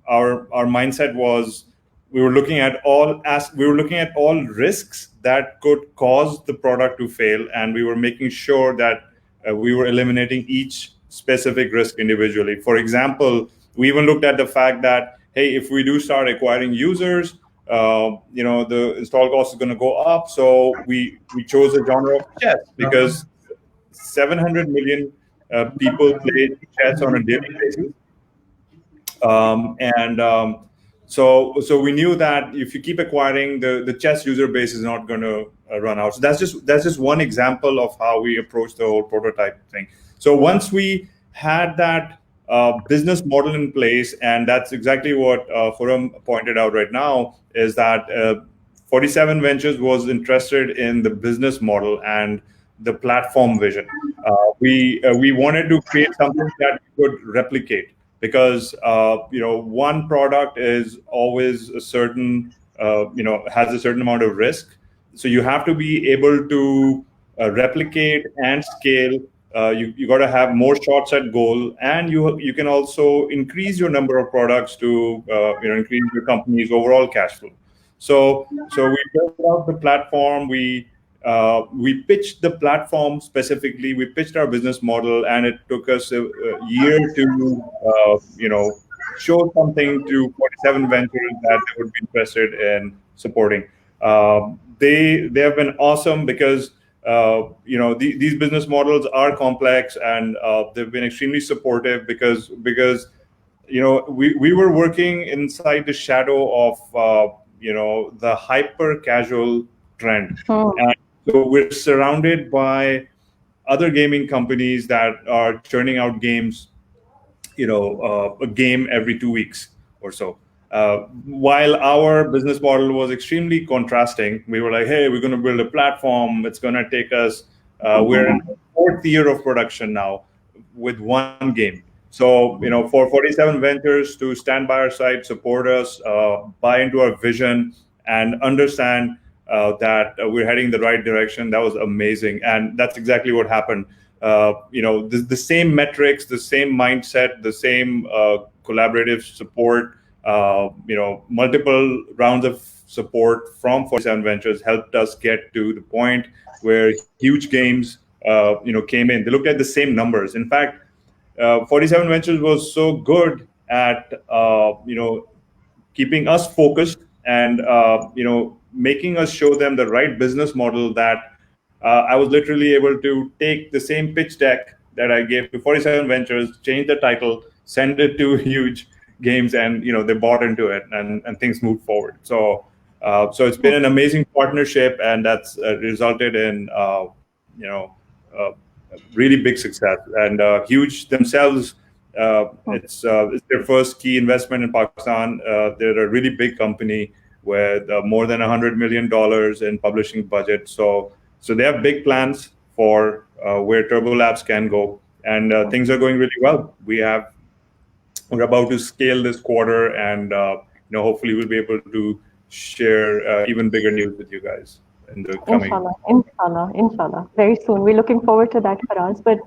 Our mindset was we were looking at all risks that could cause the product to fail, and we were making sure that we were eliminating each specific risk individually. For example, we even looked at the fact that, hey, if we do start acquiring users, the install cost is going to go up. So we chose a genre of chess because 700 million people play chess on a daily basis. So we knew that if you keep acquiring, the chess user base is not going to run out. So that's just one example of how we approach the whole prototype thing. So once we had that business model in place, and that's exactly what Khurram pointed out right now, is that 47 Ventures was interested in the business model and the platform vision. We wanted to create something that we could replicate, because one product is always a certain has a certain amount of risk. So you have to be able to replicate and scale. You got to have more shots at goal, and you can also increase your number of products to increase your company's overall cash flow. So we built out the platform. We pitched the platform specifically. We pitched our business model, and it took us a year to show something to 47 Ventures that they would be interested in supporting. They have been awesome because these business models are complex, and they've been extremely supportive because we were working inside the shadow of the hyper casual trend. And so we're surrounded by other gaming companies that are churning out games, a game every 2 weeks or so. While our business model was extremely contrasting, we were like, hey, we're going to build a platform. It's going to take us, we're in the 4th year of production now with one game. So, for 47 Ventures to stand by our side, support us, buy into our vision, and understand that we're heading the right direction, that was amazing. And that's exactly what happened. The same metrics, the same mindset, the same collaborative support, multiple rounds of support from 47 Ventures helped us get to the point where huge games, came in. They looked at the same numbers. In fact, 47 Ventures was so good at, keeping us focused and, making us show them the right business model that I was literally able to take the same pitch deck that I gave to 47 Ventures, change the title, send it to Huge Games, and they bought into it, and things moved forward. So it's been an amazing partnership, and that's resulted in really big success. And Huge themselves, it's their first key investment in Pakistan. They're a really big company with more than $100 million in publishing budget. So they have big plans for where Turbo Labs can go, and things are going really well. We're about to scale this quarter, and hopefully we'll be able to share even bigger news with you guys in the coming. Inshallah. Very soon. We're looking forward to that, Faraz. But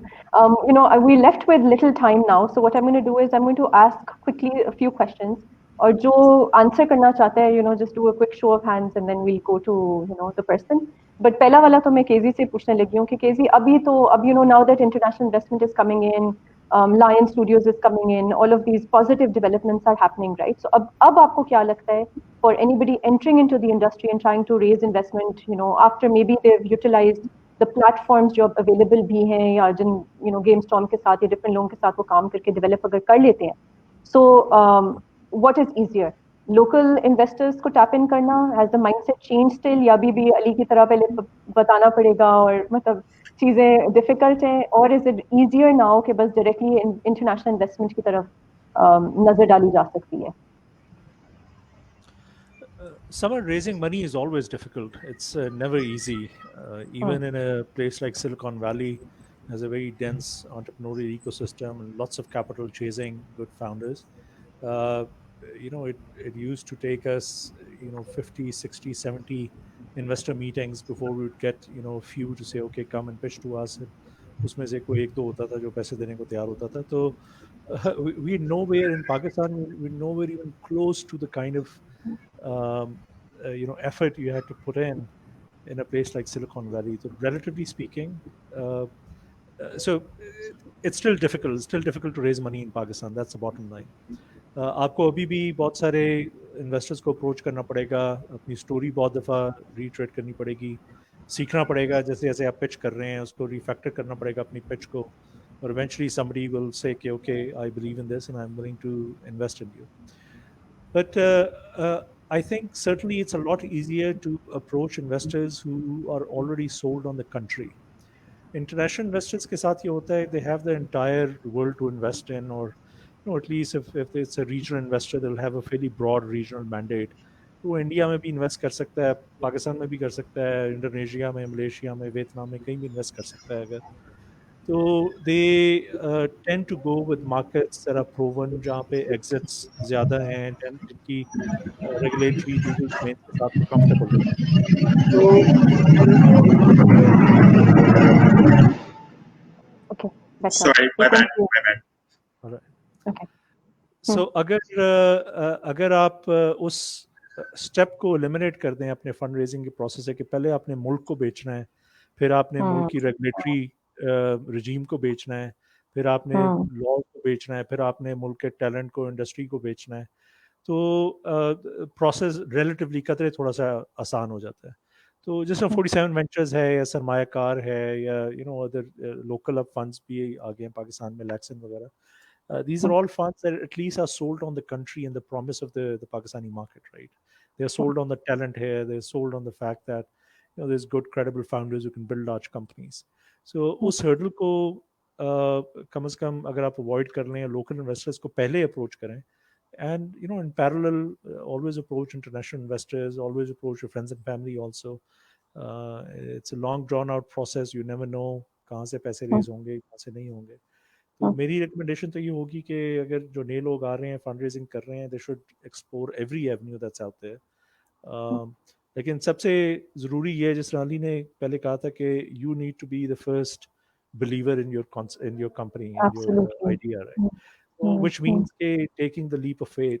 we left with little time now. So what I'm going to do is I'm going to ask quickly a few questions. Or jo answer karna chahte hai, just do a quick show of hands, and then we'll go to the person. But pehla wala to main KZ se पूछने लगी हूँ कि KZ अब now that international investment is coming in, Lion Studios is coming in, all of these positive developments are happening, right? So अब आपको क्या लगता है for anybody entering into the industry and trying to raise investment, after maybe they've utilized the platforms जो available भी हैं या जिन GameStorm के साथ या different लोगों के साथ वो काम करके develop अगर कर लेते हैं, so what is easier? Local investors को tap in करना, has the mindset changed still, या भी अली की तरह पहले बताना पड़ेगा और मतलब चीजें difficult हैं, or is it easier now कि बस directly international investment की तरफ नजर डाली जा सकती है? Samar, raising money is always difficult. It's never easy. Even in a place like Silicon Valley, has a very dense entrepreneurial ecosystem and lots of capital chasing good founders. It used to take us 50, 60, 70 investor meetings before we would get a few to say, okay, come and pitch to us. उसमें से कोई एक दो होता था जो पैसे देने को तैयार होता था. तो we nowhere in Pakistan, we're nowhere even close to the kind of effort you had to put in a place like Silicon Valley. So relatively speaking, so it's still difficult. It's still difficult to raise money in Pakistan. That's the bottom line. आपको अभी भी बहुत सारे investors को approach करना पड़ेगा, अपनी story बहुत दफ़ा रीट्रेट करनी पड़ेगी, सीखना पड़ेगा, जैसे जैसे आप पिच कर रहे हैं उसको रिफैक्टर करना पड़ेगा अपनी पिच को, और eventually somebody will say कि okay, I believe in this and I'm willing to invest in you. But I think certainly it's a lot easier to approach investors who are already sold on the country. International investors के साथ ये होता है, they have the entire world to invest in, or at least if it's a regional investor, they'll have a fairly broad regional mandate. वो India में भी invest कर सकता है, पाकिस्तान में भी कर सकता है, इंडोनेशिया में, मलेशिया में, वियतनाम में कहीं भी इन्वेस्ट कर सकता है अगर. So they tend to go with markets that are proven, जहाँ पे exits ज़्यादा हैं and जिनकी regulatory legal domain के साथ वो comfortable होते हैं. Okay, better. Sorry, my bad. My bad. All right. Okay. So अगर आप उस स्टेप को एलिमिनेट कर दें अपने फंड रेजिंग के प्रोसेस से कि पहले आपने मुल्क को बेचना है, फिर आपने मुल्क की रेगुलेटरी रजीम को बेचना है, फिर आपने लॉ को बेचना है, फिर आपने मुल्क के टैलेंट को, इंडस्ट्री को बेचना है, तो प्रोसेस रिलेटिवली कतरे थोड़ा सा आसान हो जाता है. तो जिसमें 47 वेंचर्स है या सरमायाकार है या अदर लोकल अब फंड्स भी आ गए हैं पाकिस्तान में, लैक्सन वगैरह. These are all funds that at least are sold on the country and the promise of the Pakistani market, right? They're sold on the talent here. They're sold on the fact that there's good, credible founders who can build large companies. So उस hurdle को कम से कम अगर आप avoid कर लें, local investors को पहले approach करें, and in parallel always approach international investors, always approach your friends and family also. It's a long drawn out process. You never know कहाँ से पैसे raise होंगे, कहाँ से नहीं होंगे. तो मेरी रिकमेंडेशन तो ये होगी कि अगर जो नए लोग आ रहे हैं फंड रेजिंग कर रहे हैं, they should explore every avenue that's out there. लेकिन सबसे ज़रूरी ये है, जिस रानी ने पहले कहा था कि you need to be the first believer in your company, in your idea, right? Which means के taking the leap of faith.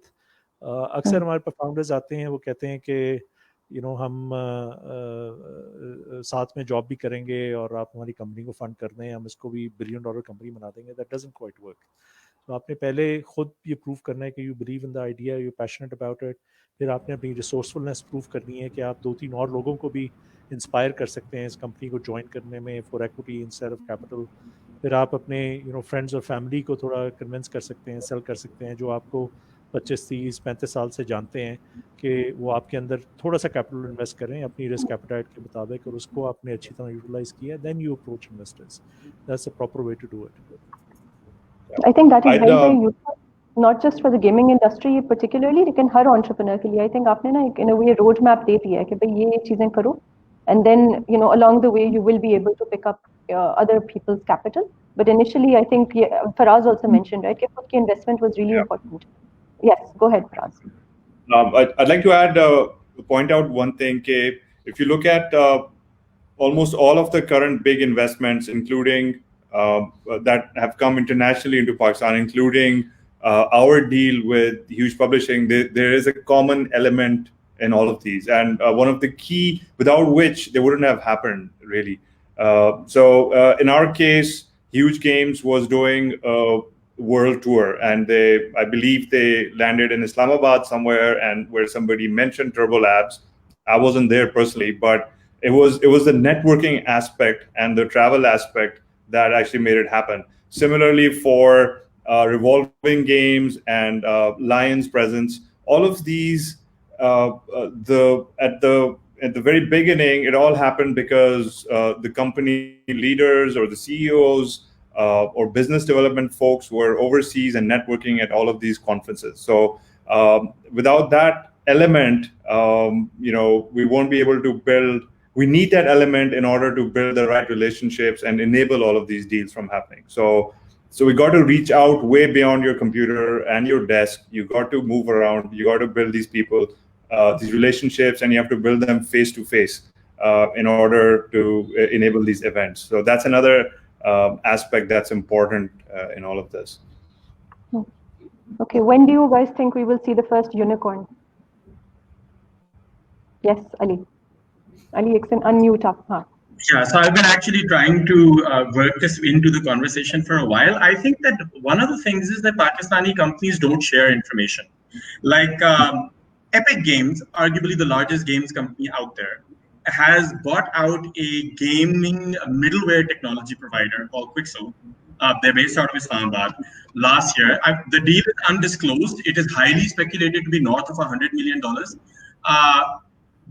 अक्सर हमारे पास फाउंडर्स आते हैं, वो कहते हैं कि हम साथ में जॉब भी करेंगे और आप हमारी कंपनी को फंड कर दें, हम इसको भी $1 बिलियन कंपनी बना देंगे. That doesn't quite work. तो आपने पहले खुद ये प्रूव करना है कि you believe in the idea, you passionate about it. फिर आपने अपनी रिसोर्सफुलनेस प्रूव करनी है कि आप 2-3 और लोगों को भी इंस्पायर कर सकते हैं इस कंपनी को ज्वाइन करने में for equity instead of capital. फिर आप अपने फ्रेंड्स और फैमिली को थोड़ा कन्विंस कर सकते हैं, सेल कर सकते हैं, जो आपको 25, 30, 35 साल से जानते हैं कि वो आपके अंदर थोड़ा सा कैपिटल इन्वेस्ट करें अपनी रिस्क एपेटाइट के मुताबिक, और उसको आपने अच्छी तरह यूटिलाइज किया, then you approach investors. That's the proper way to do it. I think that is very useful, not just for the gaming industry particularly, लेकिन हर entrepreneur के लिए. I think आपने ना एक in a way road map दे दिया है कि भाई ये चीजें करो, and then along the way you will be able to pick up other people's capital. But initially I think Faraz also mentioned, right, कि खुद की investment was really important. Yes, go ahead, Faraz. I'd like to add, point out one thing. If you look at almost all of the current big investments, including that have come internationally into Pakistan, including our deal with Huge Publishing, there is a common element in all of these, and one of the key without which they wouldn't have happened really. So in our case, Huge Games was doing world tour, and I believe they landed in Islamabad somewhere, and where somebody mentioned Turbo Labs. I wasn't there personally, but it was the networking aspect and the travel aspect that actually made it happen. Similarly for revolving games and Lion's presence, all of these at the very beginning, it all happened because the company leaders or the CEOs or business development folks were overseas and networking at all of these conferences. So without that element, we won't be able to build. We need that element in order to build the right relationships and enable all of these deals from happening. So we got to reach out way beyond your computer and your desk. You got to move around. You got to build these people, these relationships, and you have to build them face to face in order to enable these events. So that's another aspect that's important in all of this. Okay, when do you guys think we will see the first unicorn? Yes, Ali. Ali, you can unmute up. Huh? Yeah, so I've been actually trying to work this into the conversation for a while. I think that one of the things is that Pakistani companies don't share information. Like Epic Games, arguably the largest games company out there, has bought out a gaming middleware technology provider called Quixel. They're based out of Islamabad. Last year, the deal is undisclosed. It is highly speculated to be north of $100 million.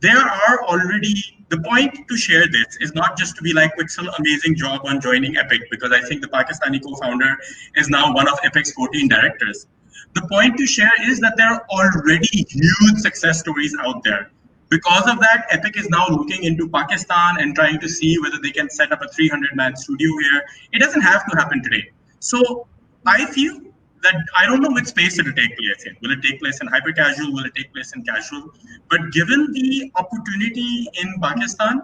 There are already, the point to share this is not just to be like Quixel, amazing job on joining Epic, because I think the Pakistani co-founder is now one of Epic's 14 directors. The point to share is that there are already huge success stories out there. Because of that, Epic is now looking into Pakistan and trying to see whether they can set up a 300-man studio here. It doesn't have to happen today. So I feel that I don't know which space it will take place in. Will it take place in hyper casual? Will it take place in casual? But given the opportunity in Pakistan,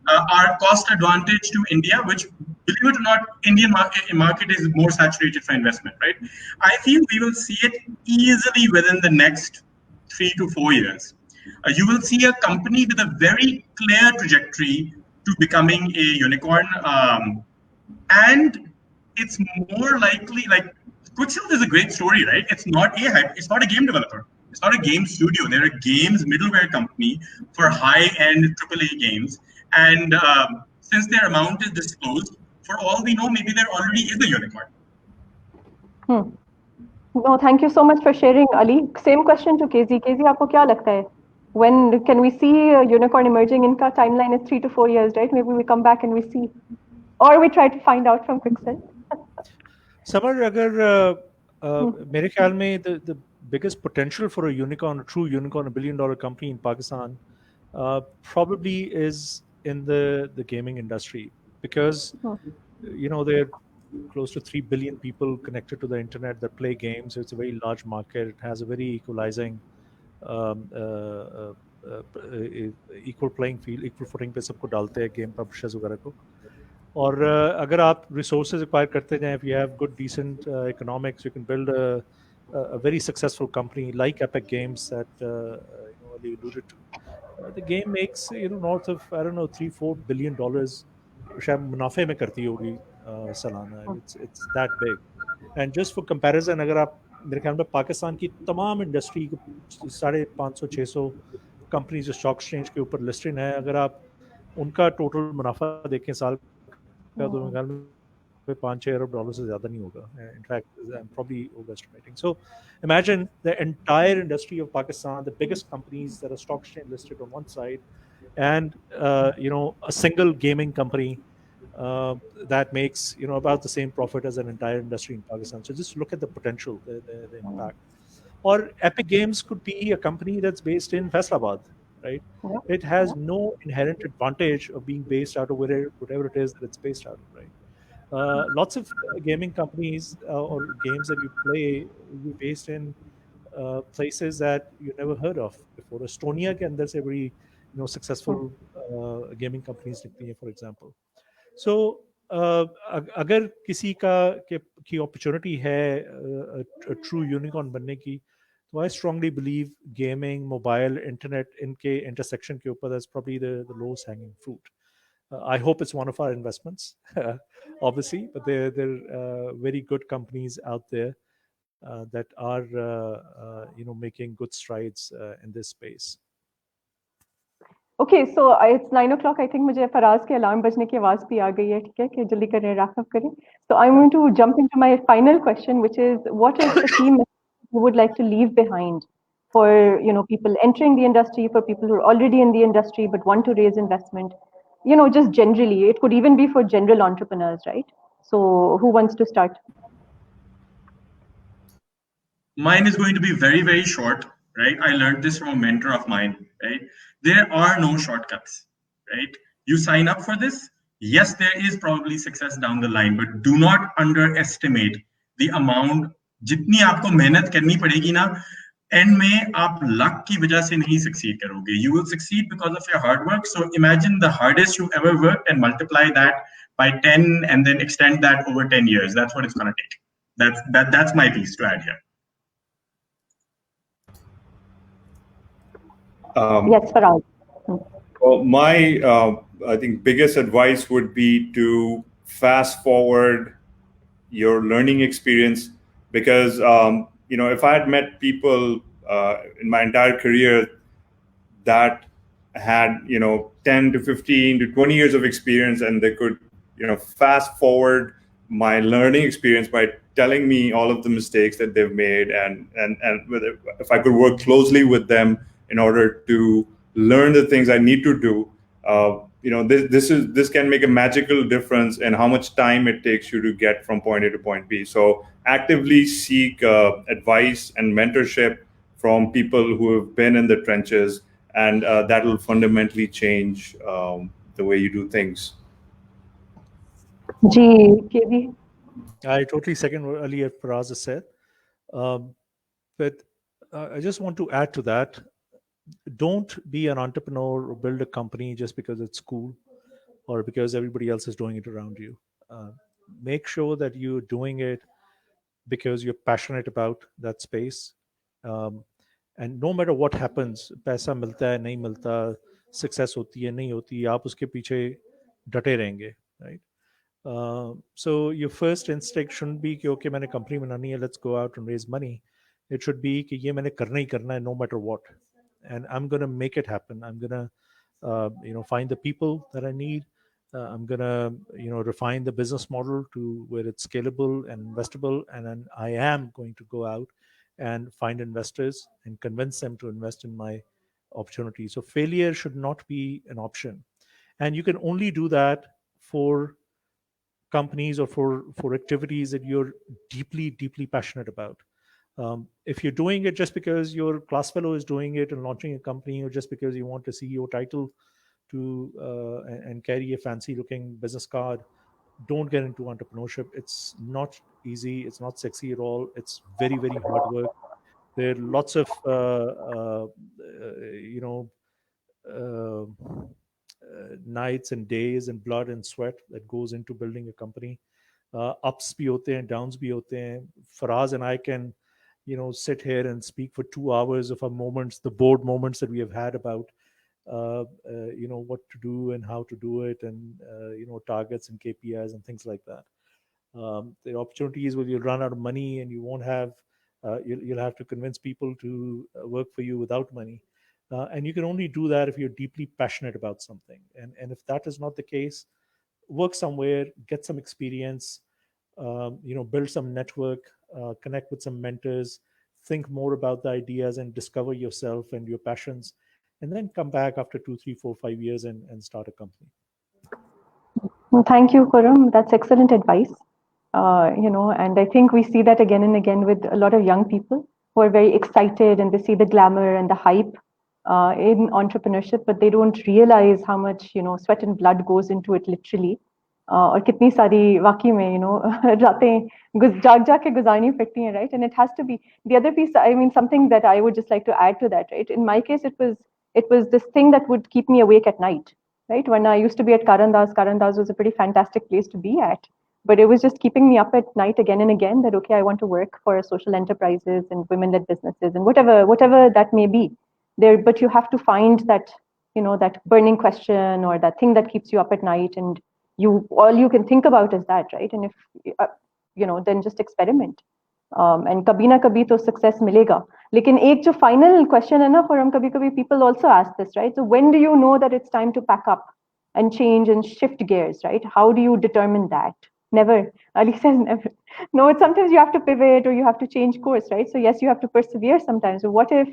our cost advantage to India, which, believe it or not, Indian market is more saturated for investment, right? I feel we will see it easily within the next 3 to 4 years. You will see a company with a very clear trajectory to becoming a unicorn, and it's more likely like Quicksilver is a great story, right? It's not a game developer. It's not a game studio. They're a games middleware company for high-end AAA games. And since their amount is disclosed, for all we know, maybe there already is a unicorn. No, thank you so much for sharing, Ali. Same question to KZ. KZ, आपको क्या लगता है? When can we see a unicorn emerging? Inka timeline is 3 to 4 years, right? Maybe we come back and we see, or we try to find out from Quicksilver. Samar, agar mere ख्याल में the biggest potential for a unicorn, a true unicorn, $1 billion company in Pakistan, probably is in the gaming industry, because there are close to 3 billion people connected to the internet that play games. It's a very large market. It has a very equalizing, equal playing field, equal footing पे सबको डालते हैं game publishers वगैरह को. और अगर आप resources acquire करते जाएं, if you have good decent economics, you can build a very successful company like Epic Games that Ali alluded to. The game makes north of, I don't know, $3-4 billion. शायद मुनाफे में करती होगी सालाना. It's that big. And just for comparison, अगर आप मेरे ख्याल में पाकिस्तान की तमाम इंडस्ट्री 550-600 कंपनीज जो स्टॉक एक्सचेंज के ऊपर लिस्टेड हैं, अगर आप उनका टोटल मुनाफा देखें साल का, तो मेरे ख्याल में $5-6 अरब से ज़्यादा नहीं होगा. In fact, I'm probably overestimating. So imagine the entire industry of Pakistan, the biggest companies that are stock exchange listed on one side, and a single gaming company that makes about the same profit as an entire industry in Pakistan. So just look at the potential, the impact. Or Epic Games could be a company that's based in Faisalabad, right? It has no inherent advantage of being based out of whatever it is that it's based out of, right? Lots of gaming companies or games that you play will be based in places that you never heard of before. Estonia के अंदर से बड़ी successful gaming companies निकली हैं, for example. So अगर किसी की opportunity है a true unicorn बनने की, so I strongly believe gaming, mobile, internet इनके intersection के ऊपर that's probably the lowest hanging fruit. I hope it's one of our investments, obviously, but there are very good companies out there that are making good strides in this space. Okay, so it's 9 o'clock. I think मुझे फराज के alarm बजने की आवाज भी आ गई है, ठीक है कि जल्दी करें, wrap up करें. So I'm going to jump into my final question, which is, what is the key message you would like to leave behind for people entering the industry, for people who are already in the industry but want to raise investment? Just generally, it could even be for general entrepreneurs, right? So who wants to start? Mine is going to be very, very short, right? I learned this from a mentor of mine, right? There are no shortcuts, right? You sign up for this. Yes, there is probably success down the line, but do not underestimate the amount. जितनी आपको मेहनत करनी पड़ेगी ना, end में आप luck की वजह से नहीं succeed करोगे. You will succeed because of your hard work. So imagine the hardest you ever worked and multiply that by 10 and then extend that over 10 years. That's what it's going to take. That's my piece to add here. Yes, Farhad. Well, my I think biggest advice would be to fast forward your learning experience, because if I had met people in my entire career that had 10 to 15 to 20 years of experience, and they could fast forward my learning experience by telling me all of the mistakes that they've made, and if I could work closely with them in order to learn the things I need to do, this can make a magical difference in how much time it takes you to get from point A to point B. So actively seek advice and mentorship from people who have been in the trenches, and that will fundamentally change the way you do things. Ji, KB. I totally second what Ali Faraz has said. But I just want to add to that. Don't be an entrepreneur or build a company just because it's cool or because everybody else is doing it around you. Make sure that you're doing it because you're passionate about that space. And no matter what happens, पैसा मिलता है नहीं मिलता, success होती है नहीं होती, आप उसके पीछे डटे रहेंगे, right? So your first instinct shouldn't be कि okay मैंने company बनानी है, let's go out and raise money. It should be कि ये मैंने करना ही करना है no matter what, and I'm gonna make it happen. I'm gonna find the people that I need. I'm gonna refine the business model to where it's scalable and investable, and then I am going to go out and find investors and convince them to invest in my opportunity. So failure should not be an option, and you can only do that for companies or for activities that you're deeply passionate about. If you're doing it just because your class fellow is doing it and launching a company, or just because you want a CEO title to and carry a fancy looking business card, don't get into entrepreneurship. It's not easy, it's not sexy at all, it's very hard work. There are lots of you know uh, nights and days and blood and sweat that goes into building a company. Ups bhi hote hain, downs bhi hote hain. Faraz and I can, sit here and speak for 2 hours of our moments, the board moments that we have had about, what to do and how to do it, and targets and KPIs and things like that. The opportunities where you'll run out of money and you won't have, you'll have to convince people to work for you without money. And you can only do that if you're deeply passionate about something. And if that is not the case, work somewhere, get some experience, build some network, connect with some mentors, think more about the ideas and discover yourself and your passions, and then come back after 2, 3, 4, 5 years and start a company. Well, thank you, Khurram. That's excellent advice. And I think we see that again and again with a lot of young people who are very excited and they see the glamour and the hype in entrepreneurship, but they don't realize how much sweat and blood goes into it literally. और कितनी सारी वाकई में रातें जाग के गुजारनी पड़ती हैं, right? And it has to be the other piece. I mean, something that I would just like to add to that, right? In my case, it was this thing that would keep me awake at night, right? When I used to be at Karandas was a pretty fantastic place to be at, but it was just keeping me up at night again and again that okay, I want to work for social enterprises and women-led businesses and whatever that may be there, but you have to find that that burning question or that thing that keeps you up at night, and all you can think about is that, right? And if then just experiment, and kabhi na kabhi to success milega. Lekin ek jo final question hai na, Khurram, kabhi people also ask this, right? So when do you know that it's time to pack up and change and shift gears, right? How do you determine that? Never. Ali says never. No, it's sometimes you have to pivot or you have to change course, right? So yes, you have to persevere sometimes. So what if,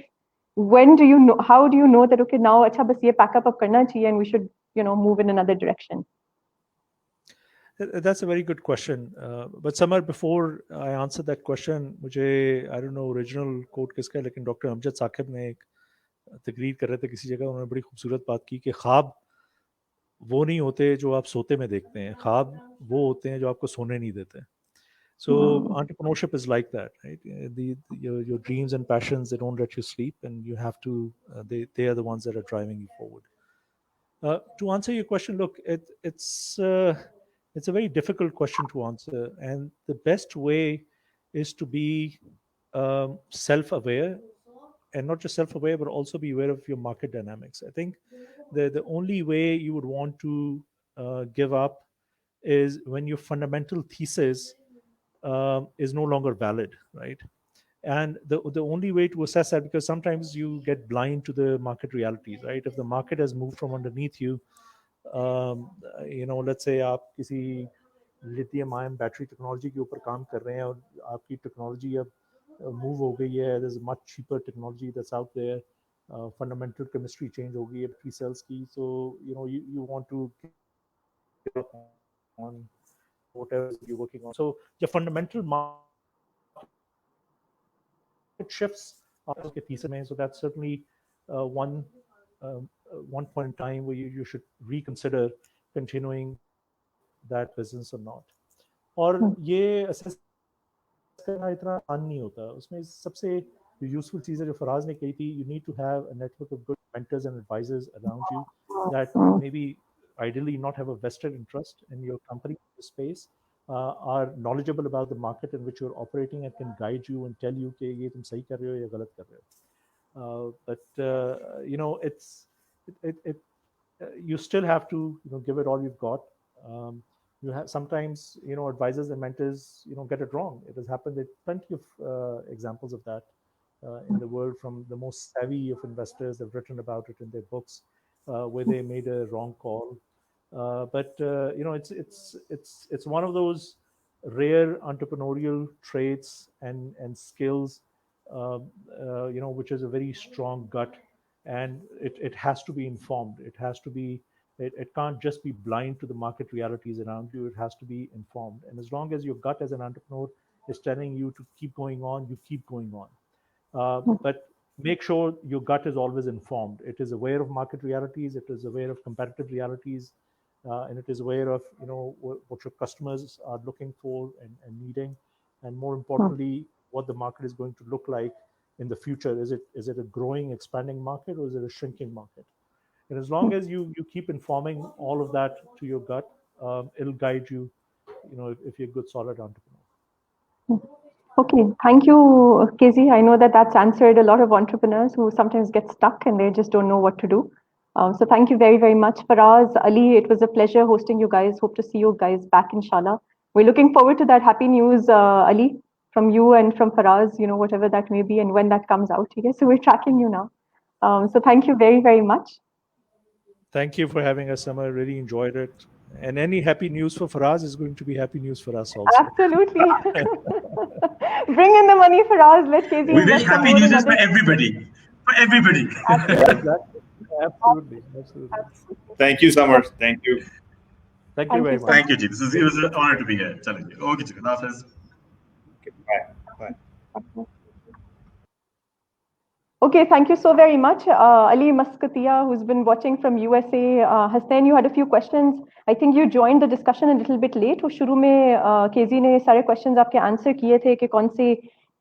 when do you know, how do you know that, okay, now acha bas ye pack up ab karna chahiye and we should, move in another direction? That's a very good question. But Samar, before I answer that question, I don't know original quote किसका है, लेकिन doctor Amjad Saqib ने एक तकरीर कर रहे थे किसी जगह, उन्होंने बड़ी खूबसूरत बात की कि ख्वाब वो नहीं होते जो आप सोते में देखते हैं, ख्वाब वो होते हैं जो आपको सोने नहीं देते. So entrepreneurship is like that, right? Your dreams and passions, they don't let you sleep, and you have to. They are the ones that are driving you forward. To answer your question, look, it's a very difficult question to answer, and the best way is to be self-aware, and not just self-aware, but also be aware of your market dynamics. I think the only way you would want to give up is when your fundamental thesis is no longer valid, right? And the only way to assess that, because sometimes you get blind to the market realities, right? If the market has moved from underneath you, let's say आप किसी lithium ion battery technology के ऊपर काम कर रहे हैं और आपकी टेक्नोलॉजी अब मूव हो गई है, there's much cheaper technology that's out there, fundamental chemistry change हो गई है T cells की, so you want to give up on whatever you're working on. So the fundamental market shifts आपके thesis में, so that's certainly one one point in time where you should reconsider continuing that business or not. और ये assess करना इतना आसान नहीं होता. उसमें सबसे useful चीज़ है जो फराज ने कही थी, you need to have a network of good mentors and advisors around you that maybe ideally not have a vested interest in your company space, are knowledgeable about the market in which you're operating and can guide you and tell you कि ये तुम सही कर रहे हो या गलत कर रहे हो. But you know, you still have to give it all you've got. You have sometimes advisors and mentors get it wrong. It has happened. There are plenty of examples of that in the world, from the most savvy of investors have written about it in their books where they made a wrong call. But it's one of those rare entrepreneurial traits and skills which is a very strong gut, and it has to be informed. It has to be, it can't just be blind to the market realities around you. It has to be informed. And as long as your gut as an entrepreneur is telling you to keep going on, you keep going on. But make sure your gut is always informed. It is aware of market realities. It is aware of competitive realities. And it is aware of what your customers are looking for and needing. And more importantly, what the market is going to look like in the future. Is it a growing, expanding market, or is it a shrinking market? And as long as you keep informing all of that to your gut, it'll guide you, if you're a good, solid entrepreneur. Okay, thank you, KZ. I know that that's answered a lot of entrepreneurs who sometimes get stuck and they just don't know what to do. So thank you very, very much. Faraz, Ali, it was a pleasure hosting you guys. Hope to see you guys back, inshallah. We're looking forward to that happy news, Ali, from you and from Faraz, whatever that may be and when that comes out. Okay? So we're tracking you now. So thank you very, very much. Thank you for having us, Samar. Really enjoyed it. And any happy news for Faraz is going to be happy news for us also. Absolutely. Bring in the money, Faraz. Let KZ We wish happy news for everybody. For everybody. Exactly. Absolutely. Thank you, Samar. Thank you. Thank you very much. Thank you, Ji. It was an honor to be here. Okay, Ji. Bye. Okay, thank you so very much. Ali Maskatia, who's been watching from USA. Hasnain, you had a few questions. I think you joined the discussion a little bit late. शुरू में KZ ने सारे questions आपके answer किए थे कि कौन से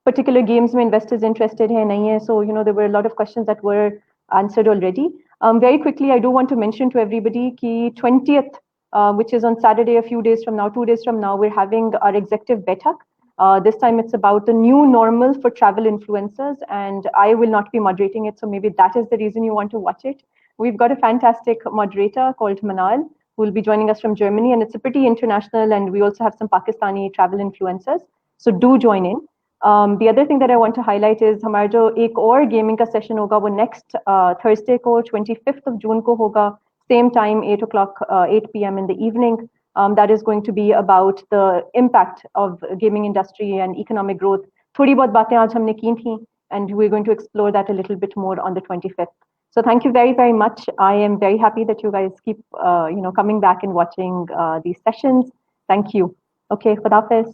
particular games में investors interested हैं नहीं हैं. So there were a lot of questions that were answered already. Very quickly, I do want to mention to everybody कि 20th, which is on Saturday, a few days from now, 2 days from now, we're having our executive betak. This time it's about the new normal for travel influencers, and I will not be moderating it, so maybe that is the reason you want to watch it. We've got a fantastic moderator called Manal, who will be joining us from Germany, and it's a pretty international, and we also have some Pakistani travel influencers, so do join in. The other thing that I want to highlight is हमारा जो एक और gaming का session होगा वो next Thursday को 25th of June को होगा, same time 8 o'clock, 8 p.m. in the evening. That is going to be about the impact of gaming industry and economic growth. थोड़ी बहुत बातें आज हमने की थी, and we're going to explore that a little bit more on the 25th. So thank you very, very much. I am very happy that you guys keep, coming back and watching these sessions. Thank you. Okay, Khuda Hafiz.